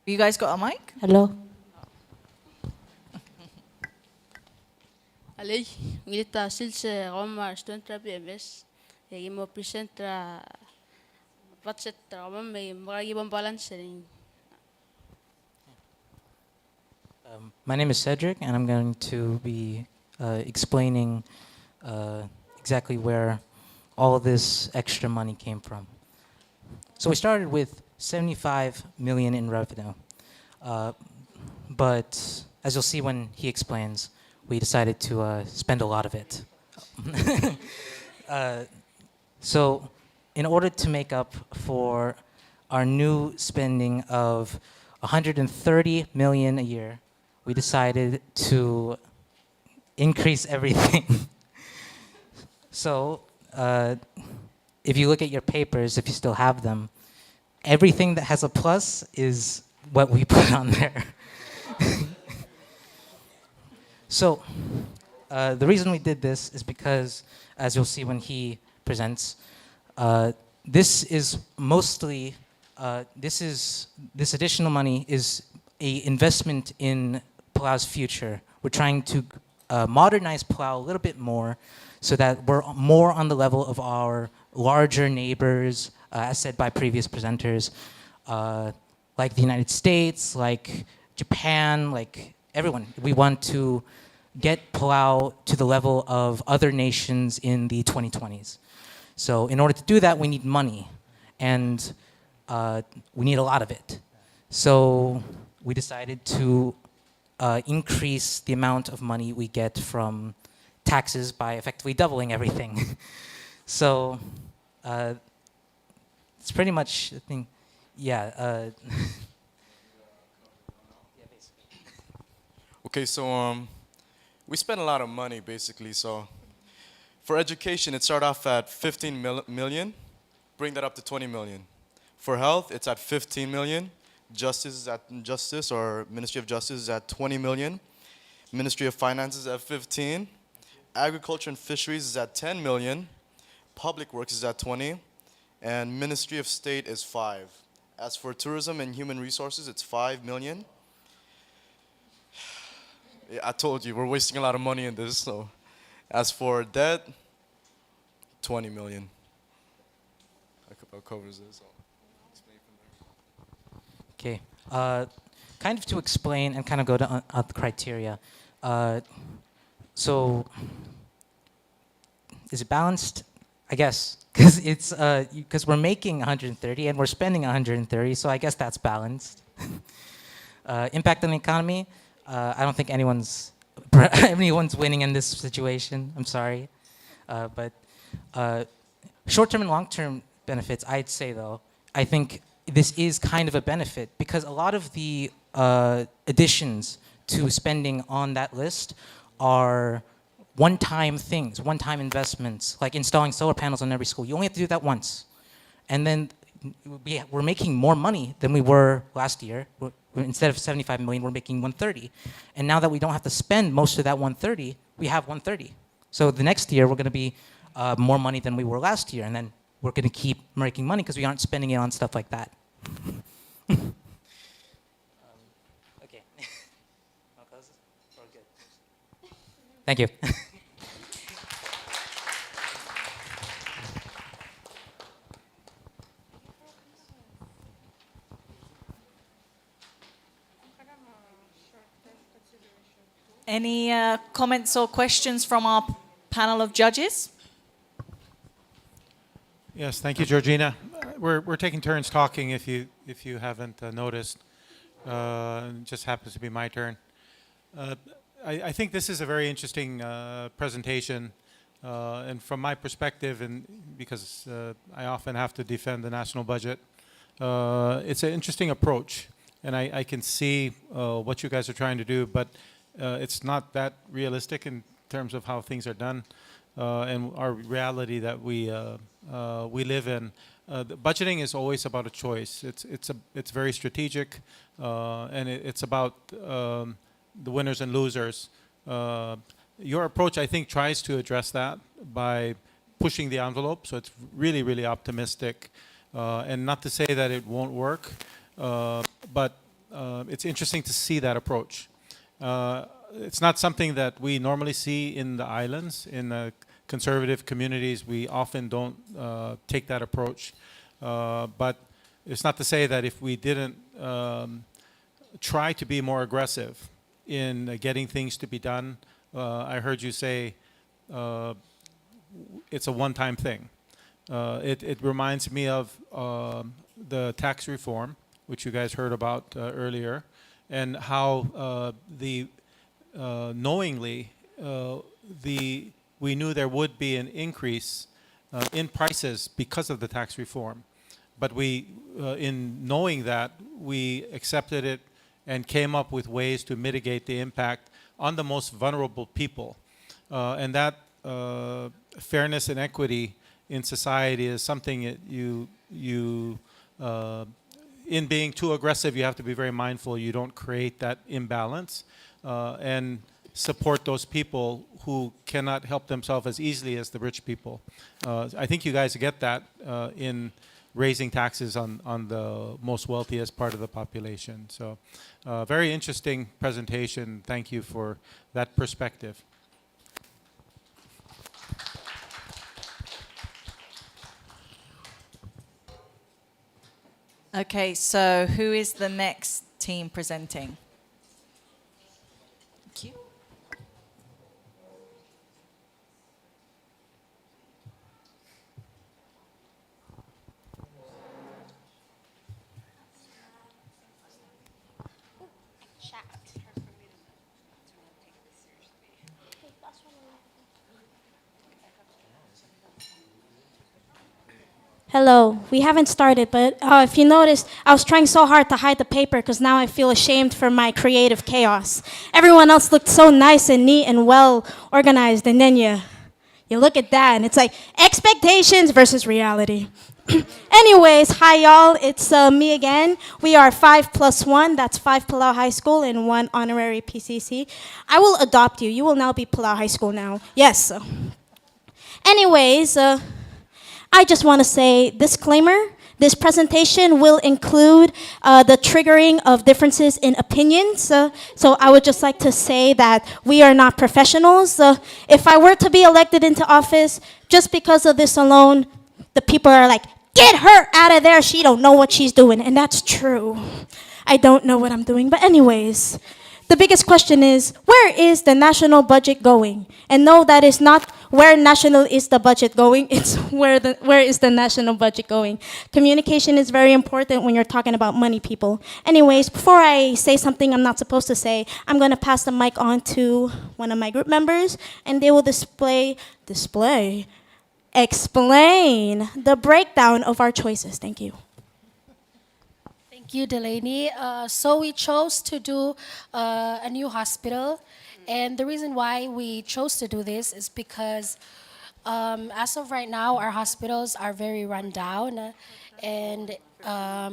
You guys got a mic? Hello. Alej, ngita silse Roma student BMS. Yagi mo present budget Roma may magiging balance rin. My name is Cedric, and I'm going to be explaining exactly where all this extra money came from. So we started with 75 million in revenue, but as you'll see when he explains, we decided to spend a lot of it. So in order to make up for our new spending of 130 million a year, we decided to increase everything. So if you look at your papers, if you still have them, everything that has a plus is what we put on there. So the reason we did this is because, as you'll see when he presents, this is mostly, this additional money is a investment in Palau's future. We're trying to modernize Palau a little bit more so that we're more on the level of our larger neighbors, as said by previous presenters, like the United States, like Japan, like everyone. We want to get Palau to the level of other nations in the 2020s. So in order to do that, we need money, and we need a lot of it. So we decided to increase the amount of money we get from taxes by effectively doubling everything. So it's pretty much the thing. Yeah. Okay, so we spend a lot of money basically. So for education, it started off at 15 million, bring that up to 20 million. For health, it's at 15 million. Justice or Ministry of Justice is at 20 million. Ministry of Finance is at 15. Agriculture and Fisheries is at 10 million. Public Works is at 20. And Ministry of State is 5. As for Tourism and Human Resources, it's 5 million. Yeah, I told you, we're wasting a lot of money in this. So, as for debt, 20 million. That covers this. Okay. Kind of to explain and kind of go to the criteria. So, is it balanced? I guess, because it's because we're making 130 and we're spending 130, so I guess that's balanced. Impact on the economy. I don't think anyone's winning in this situation. I'm sorry, but short-term and long-term benefits. I'd say though, I think this is kind of a benefit because a lot of the additions to spending on that list are one-time things, one-time investments, like installing solar panels on every school. You only have to do that once. And then we're making more money than we were last year. Instead of 75 million, we're making 130. And now that we don't have to spend most of that 130, we have 130. So the next year, we're going to be more money than we were last year. And then we're going to keep making money because we aren't spending it on stuff like that. Okay. Thank you. Any comments or questions from our panel of judges? Yes, thank you, Georgina. We're taking turns talking if you haven't noticed. It just happens to be my turn. Uh, I think this is a very interesting presentation. And from my perspective, and because I often have to defend the national budget, it's an interesting approach. And I can see what you guys are trying to do, but it's not that realistic in terms of how things are done and our reality that we live in. The budgeting is always about a choice. It's very strategic, and it's about the winners and losers. Your approach, I think, tries to address that by pushing the envelope. So it's really, really optimistic, and not to say that it won't work, but it's interesting to see that approach. It's not something that we normally see in the islands. In conservative communities, we often don't take that approach. But it's not to say that if we didn't try to be more aggressive in getting things to be done, I heard you say it's a one-time thing. It reminds me of the tax reform, which you guys heard about earlier, and how knowingly we knew there would be an increase in prices because of the tax reform. But we, in knowing that, we accepted it and came up with ways to mitigate the impact on the most vulnerable people. And that fairness and equity in society is something that in being too aggressive, you have to be very mindful you don't create that imbalance and support those people who cannot help themselves as easily as the rich people. I think you guys get that in raising taxes on the most wealthiest part of the population. So very interesting presentation. Thank you for that perspective. Okay, so who is the next team presenting? Thank you. Hello, we haven't started, but if you noticed, I was trying so hard to hide the paper because now I feel ashamed for my creative chaos. Everyone else looked so nice and neat and well organized, and then you look at that and it's like expectations versus reality. Anyways, hi y'all, it's me again. We are 5+1, that's 5 Palau High School and 1 honorary PCC. I will adopt you. You will now be Palau High School now. Yes. Anyways, I just want to say, disclaimer, this presentation will include the triggering of differences in opinions. So I would just like to say that we are not professionals. If I were to be elected into office, just because of this alone, the people are like, get her out of there, she don't know what she's doing. And that's true. I don't know what I'm doing. But anyways, the biggest question is, where is the national budget going? And no, that is not where national is the budget going, it's where is the national budget going. Communication is very important when you're talking about money, people. Anyways, before I say something I'm not supposed to say, I'm gonna pass the mic on to one of my group members, and they will explain the breakdown of our choices. Thank you. Thank you, Delaney. So we chose to do a new hospital. And the reason why we chose to do this is because as of right now, our hospitals are very run down. And a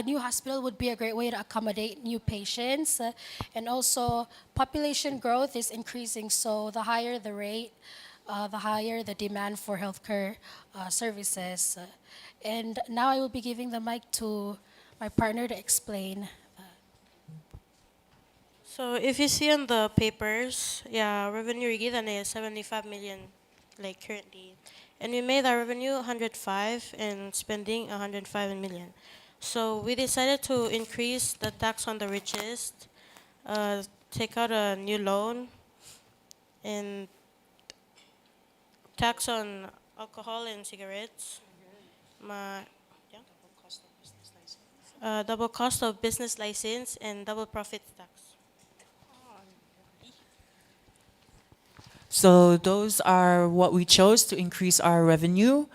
new hospital would be a great way to accommodate new patients. And also, population growth is increasing. So the higher the rate, the higher the demand for healthcare services. And now I will be giving the mic to my partner to explain. So if you see on the papers, yeah, revenue given is 75 million, like currently. And we made our revenue 105 and spending 105 million. So we decided to increase the tax on the richest, take out a new loan, and tax on alcohol and cigarettes. double cost of business license, and double profit tax. So those are what we chose to increase our revenue,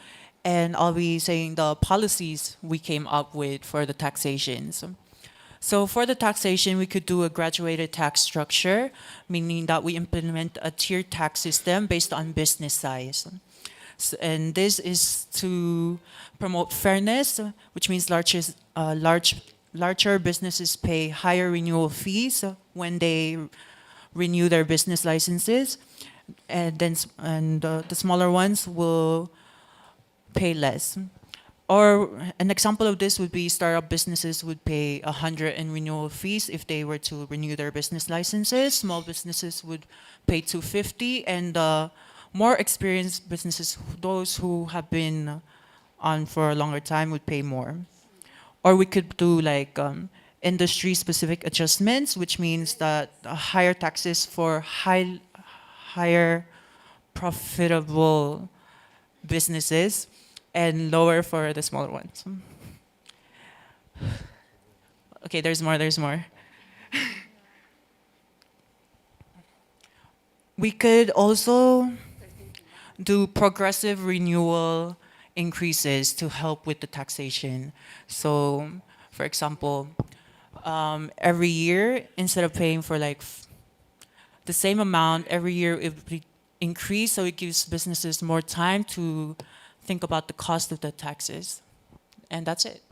and I'll be saying the policies we came up with for the taxation. So for the taxation, we could do a graduated tax structure, meaning that we implement a tiered tax system based on business size. And this is to promote fairness, which means larger businesses pay higher renewal fees when they renew their business licenses, and then the smaller ones will pay less. Or an example of this would be startup businesses would pay 100 in renewal fees if they were to renew their business licenses. Small businesses would pay 250, and more experienced businesses, those who have been on for a longer time, would pay more. Or we could do like industry-specific adjustments, which means that higher taxes for higher profitable businesses and lower for the smaller ones. Okay, there's more. We could also do progressive renewal increases to help with the taxation. So, for example, every year, instead of paying for like the same amount, every year it would be increased, so it gives businesses more time to think about the cost of the taxes. And that's it.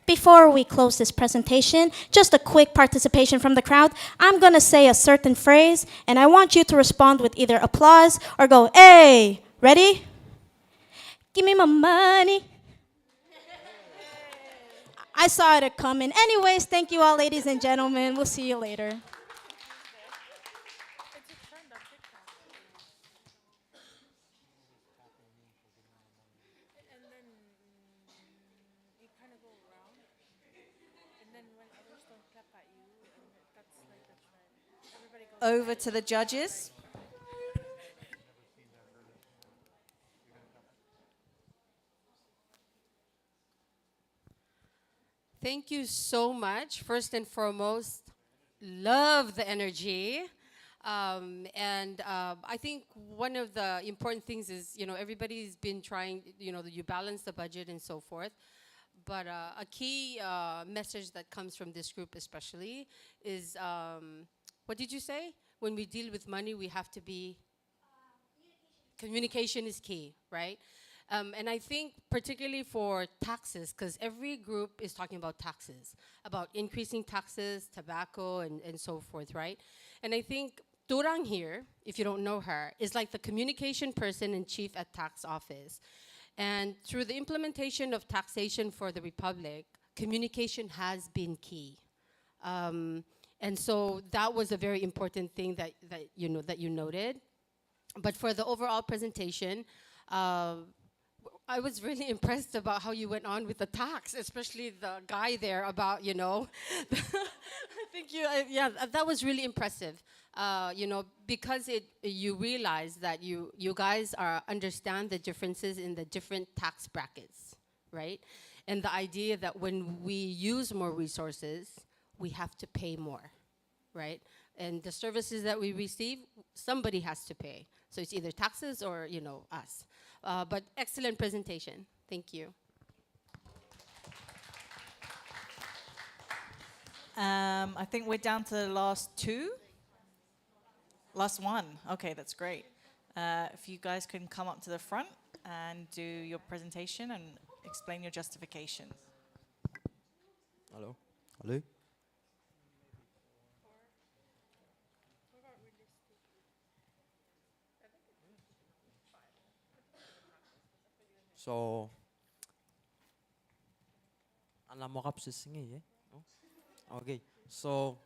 Before we close this presentation, just a quick participation from the crowd. I'm going to say a certain phrase, and I want you to respond with either applause or go, hey, ready? Give me my money. I saw it coming. Anyways, thank you all, ladies and gentlemen. We'll see you later. Over to the judges. Thank you so much. First and foremost, love the energy. I think one of the important things is, everybody's been trying, you balance the budget and so forth. But a key message that comes from this group especially is, what did you say? When we deal with money, we have to be, communication is key, right? And I think particularly for taxes, because every group is talking about taxes, about increasing taxes, tobacco, and so forth, right? And I think Turang here, if you don't know her, is like the communication person and chief at tax office. And through the implementation of taxation for the Republic, communication has been key. And so that was a very important thing that you noted. But for the overall presentation, I was really impressed about how you went on with the tax, especially the guy there about, I think that was really impressive. Because you realize that you guys understand the differences in the different tax brackets, right? And the idea that when we use more resources, we have to pay more, right? And the services that we receive, somebody has to pay. So it's either taxes or, us. But excellent presentation. Thank you. I think we're down to the last two. Last one. Okay, that's great. If you guys can come up to the front and do your presentation and explain your justifications. Hello. Hello. So, alam mo kap eh. Okay. So,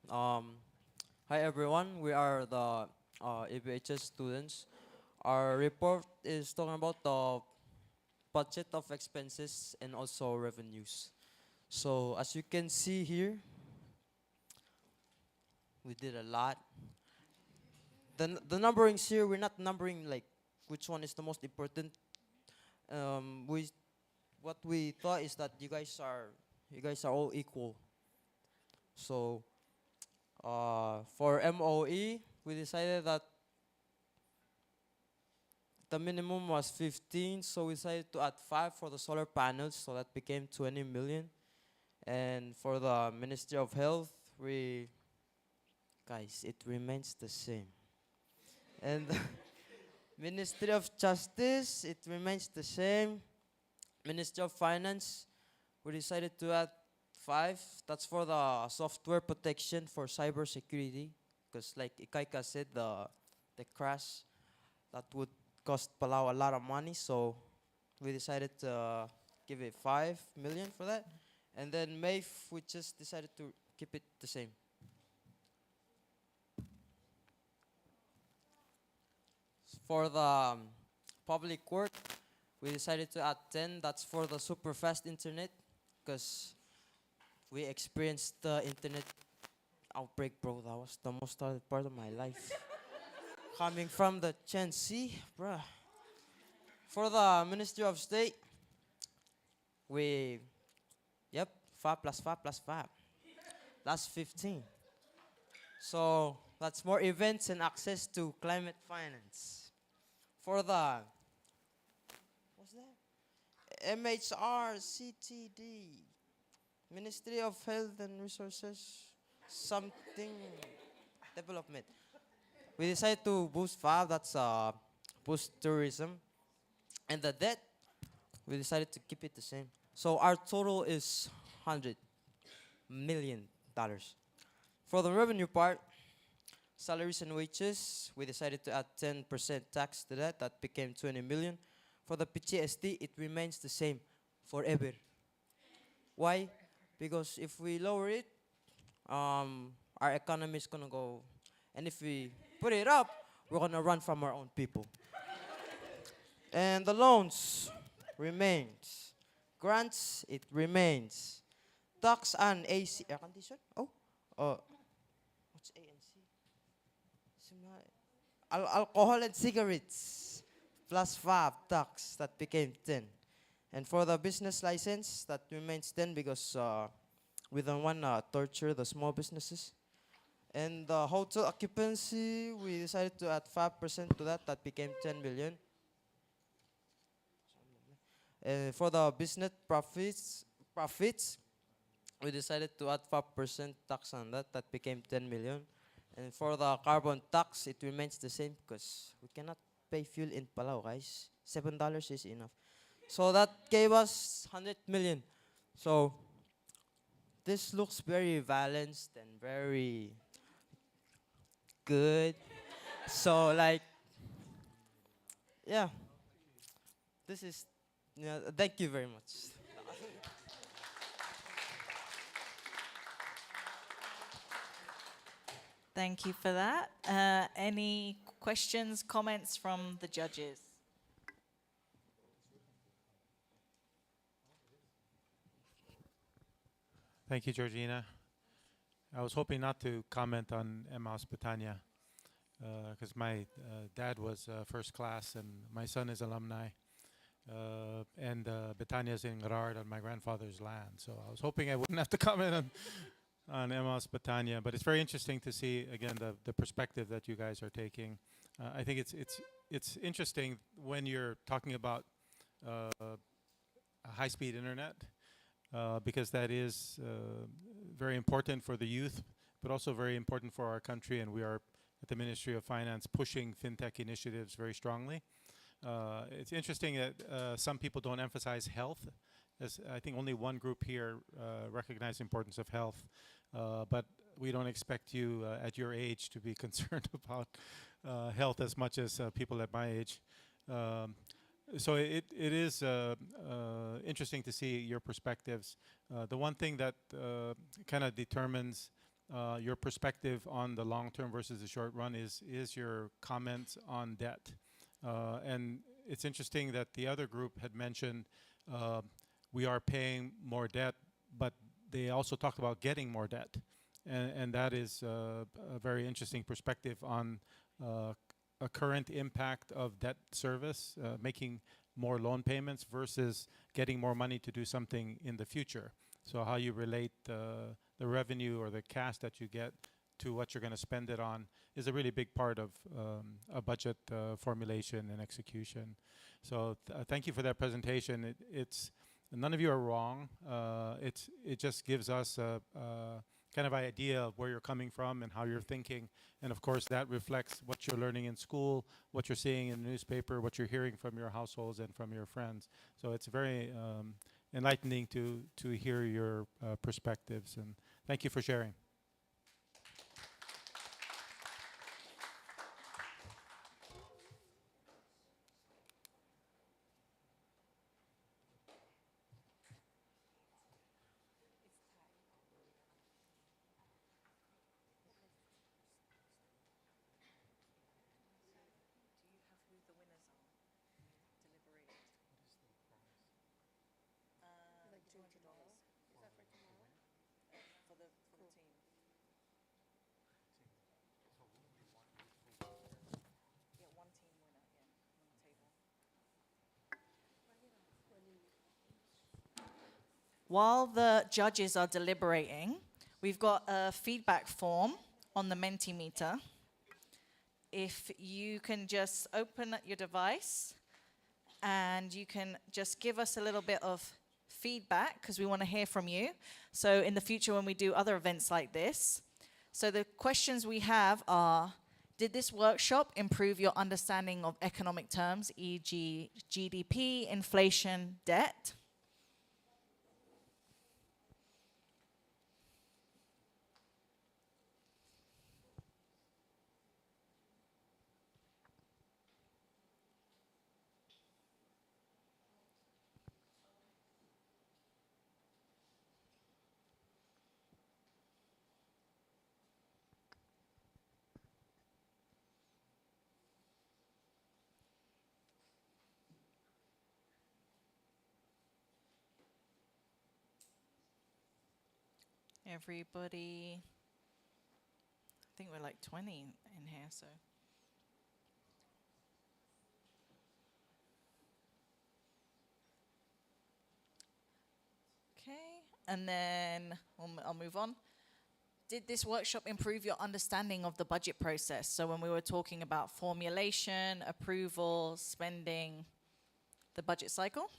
hi everyone. We are the ABHS students. Our report is talking about the budget of expenses and also revenues. So, as you can see here, we did a lot. The numberings here, we're not numbering like which one is the most important. what we thought is that you guys are all equal. So for MOE, we decided that the minimum was 15, so we decided to add 5 for the solar panels, so that became 20 million. And for the Ministry of Health, guys, it remains the same. And Ministry of Justice, it remains the same. Ministry of Finance, we decided to add 5. That's for the software protection for cybersecurity. Because like Ikaika said, the crash, that would cost Palau a lot of money. So we decided to give it 5 million for that. And then MAIF, we just decided to keep it the same. For the public work, we decided to add 10. That's for the super fast internet, because we experienced the internet outbreak, bro. That was the most hard part of my life. Coming from the Gen Z, bruh. For the Ministry of State, yep, 5 plus 5 plus 5. That's 15. So that's more events and access to climate finance. For the, what's that? MHR, CTD, Ministry of Health and Resources, something development. We decided to boost 5, that's boost tourism. And the debt, we decided to keep it the same. So our total is $100 million. For the revenue part, salaries and wages, we decided to add 10% tax to that. That became 20 million. For the PTSD, it remains the same forever. Why? Because if we lower it, our economy is gonna go. And if we put it up, we're gonna run from our own people. And the loans remains. Grants, it remains. Tax and AC, air condition? What's ANC? Alcohol and cigarettes, plus 5 tax, that became 10. And for the business license, that remains 10 because we don't want to torture the small businesses. And the hotel occupancy, we decided to add 5% to that. That became 10 million. For the business profits, we decided to add 5% tax on that. That became 10 million. And for the carbon tax, it remains the same because we cannot pay fuel in Palau, guys. $7 is enough. So that gave us 100 million. So this looks very balanced and very good. So like, yeah, this is, thank you very much. Thank you for that. Any questions, comments from the judges? Thank you, Georgina. I was hoping not to comment on Emmaus Betania because my dad was first class and my son is alumni. And Betania is in Gerard on my grandfather's land. So I was hoping I wouldn't have to comment on Emmaus Betania. But it's very interesting to see, again, the perspective that you guys are taking. I think it's interesting when you're talking about high-speed internet. Because that is very important for the youth, but also very important for our country. And we are at the Ministry of Finance pushing fintech initiatives very strongly. It's interesting that some people don't emphasize health. As I think only one group here recognizes the importance of health. But we don't expect you at your age to be concerned about health as much as people at my age. So it is interesting to see your perspectives. The one thing that kind of determines your perspective on the long term versus the short run is your comments on debt. And it's interesting that the other group had mentioned we are paying more debt, but they also talked about getting more debt. And that is a very interesting perspective on a current impact of debt service, making more loan payments versus getting more money to do something in the future. So how you relate the revenue or the cash that you get to what you're going to spend it on is a really big part of a budget formulation and execution. So thank you for that presentation. It's none of you are wrong. It just gives us a kind of idea of where you're coming from and how you're thinking. And of course, that reflects what you're learning in school, what you're seeing in the newspaper, what you're hearing from your households and from your friends. So it's very enlightening to hear your perspectives. And thank you for sharing. While the judges are deliberating, we've got a feedback form on the Mentimeter. If you can just open your device and you can just give us a little bit of feedback because we want to hear from you. So in the future when we do other events like this. So the questions we have are, did this workshop improve your understanding of economic terms, e.g. GDP, inflation, debt? Everybody, I think we're like 20 in here, so. Okay, and then I'll move on. Did this workshop improve your understanding of the budget process? So when we were talking about formulation, approval, spending, the budget cycle?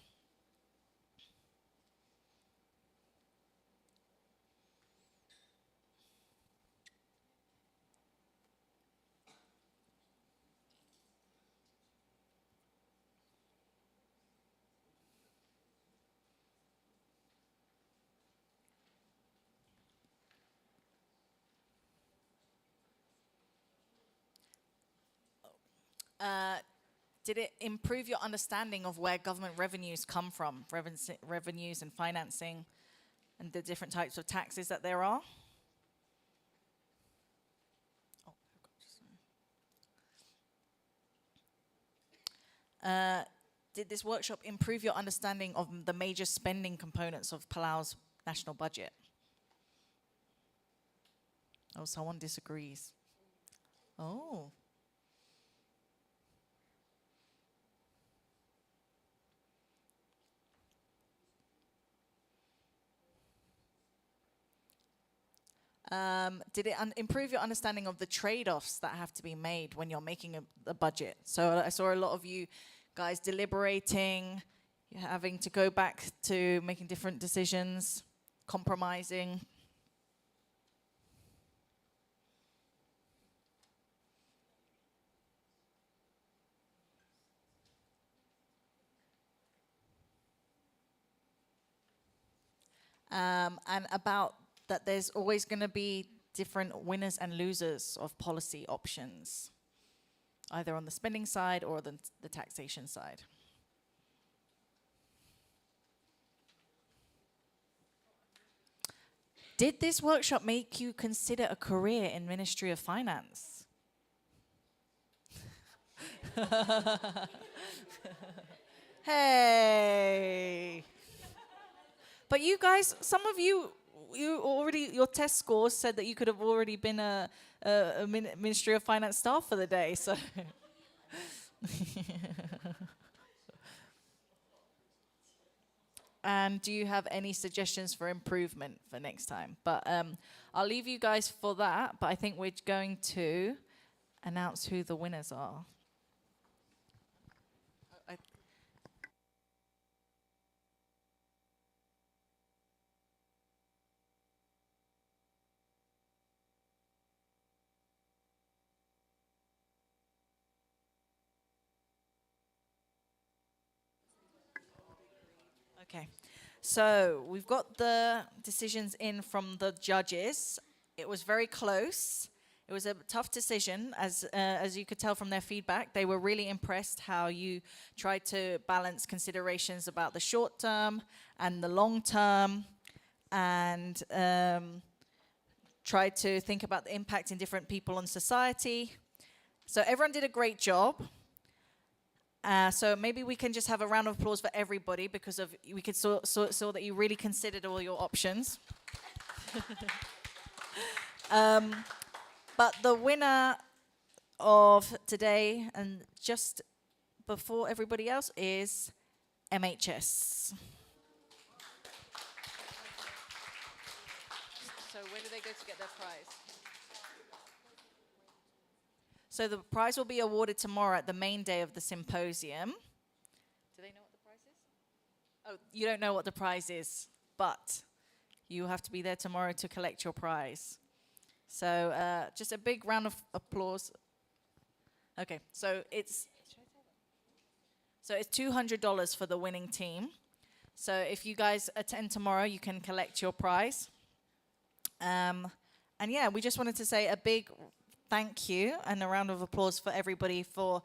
Did it improve your understanding of where government revenues come from, revenues and financing, and the different types of taxes that there are? Did this workshop improve your understanding of the major spending components of Palau's national budget? Oh, someone disagrees. Oh. Did it improve your understanding of the trade-offs that have to be made when you're making a budget? So I saw a lot of you guys deliberating, having to go back to making different decisions, compromising. And about that there's always going to be different winners and losers of policy options, either on the spending side or the taxation side. Did this workshop make you consider a career in Ministry of Finance? Hey! But you guys, some of you already, your test scores said that you could have already been a Ministry of Finance staff for the day. So And do you have any suggestions for improvement for next time? But I'll leave you guys for that. But I think we're going to announce who the winners are. Okay, so we've got the decisions in from the judges. It was very close. It was a tough decision, as you could tell from their feedback. They were really impressed how you tried to balance considerations about the short term and the long term, and tried to think about the impact in different people on society. So everyone did a great job. So maybe we can just have a round of applause for everybody because we could saw that you really considered all your options. But the winner of today, and just before everybody else, is MHS. So where do they go to get their prize? So the prize will be awarded tomorrow at the main day of the symposium. Do they know what the prize is? Oh, you don't know what the prize is, but you have to be there tomorrow to collect your prize. So just a big round of applause. Okay, so it's $200 for the winning team. So if you guys attend tomorrow, you can collect your prize. And yeah, we just wanted to say a big thank you and a round of applause for everybody for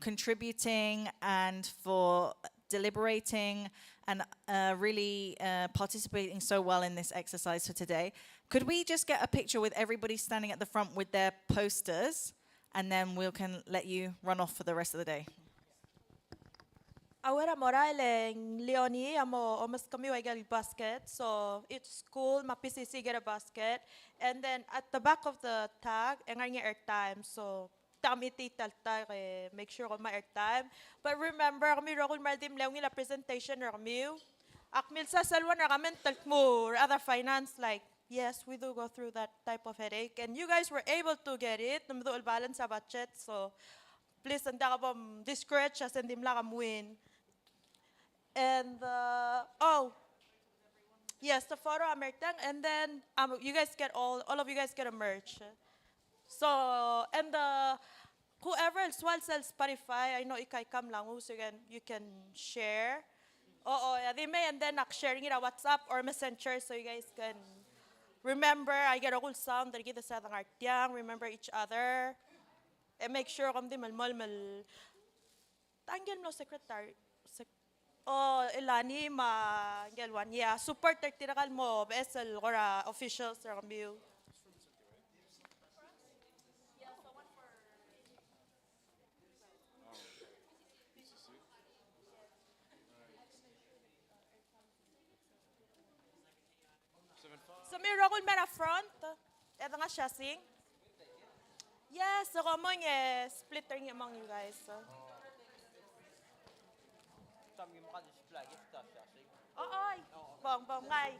contributing and for deliberating and really participating so well in this exercise for today. Could we just get a picture with everybody standing at the front with their posters, and then we can let you run off for the rest of the day. Ahora morale Leonie amo almost kami wagal basket. So each school ma PCC get a basket, and then at the back of the tag engar nga airtime. So tamiti talta make sure ma airtime. But remember kami rokul maldim leong la presentation ramiu. Akmil sa salwan rakamen talkmo other finance like yes, we do go through that type of headache, and you guys were able to get it. Namdo balance sa budget. So please anda ka bam discourage as and dimla kam win. And yes, the photo amertang, and then you guys get all of you guys get a merch. So and whoever else sells Spotify, I know ikay kam lang so you can share. Yeah, they may, and then sharing it on WhatsApp or Messenger so you guys can remember. I get a cool sound that kita sa artyang, remember each other, and make sure kam di mal tanggal no secretary. Ilani ma gelwan yeah super tactical mo BSL or officials or review. So may rokul mera front. Ito nga siya sing. Yes, so kamong splittering among you guys. Oo, bong, ngay.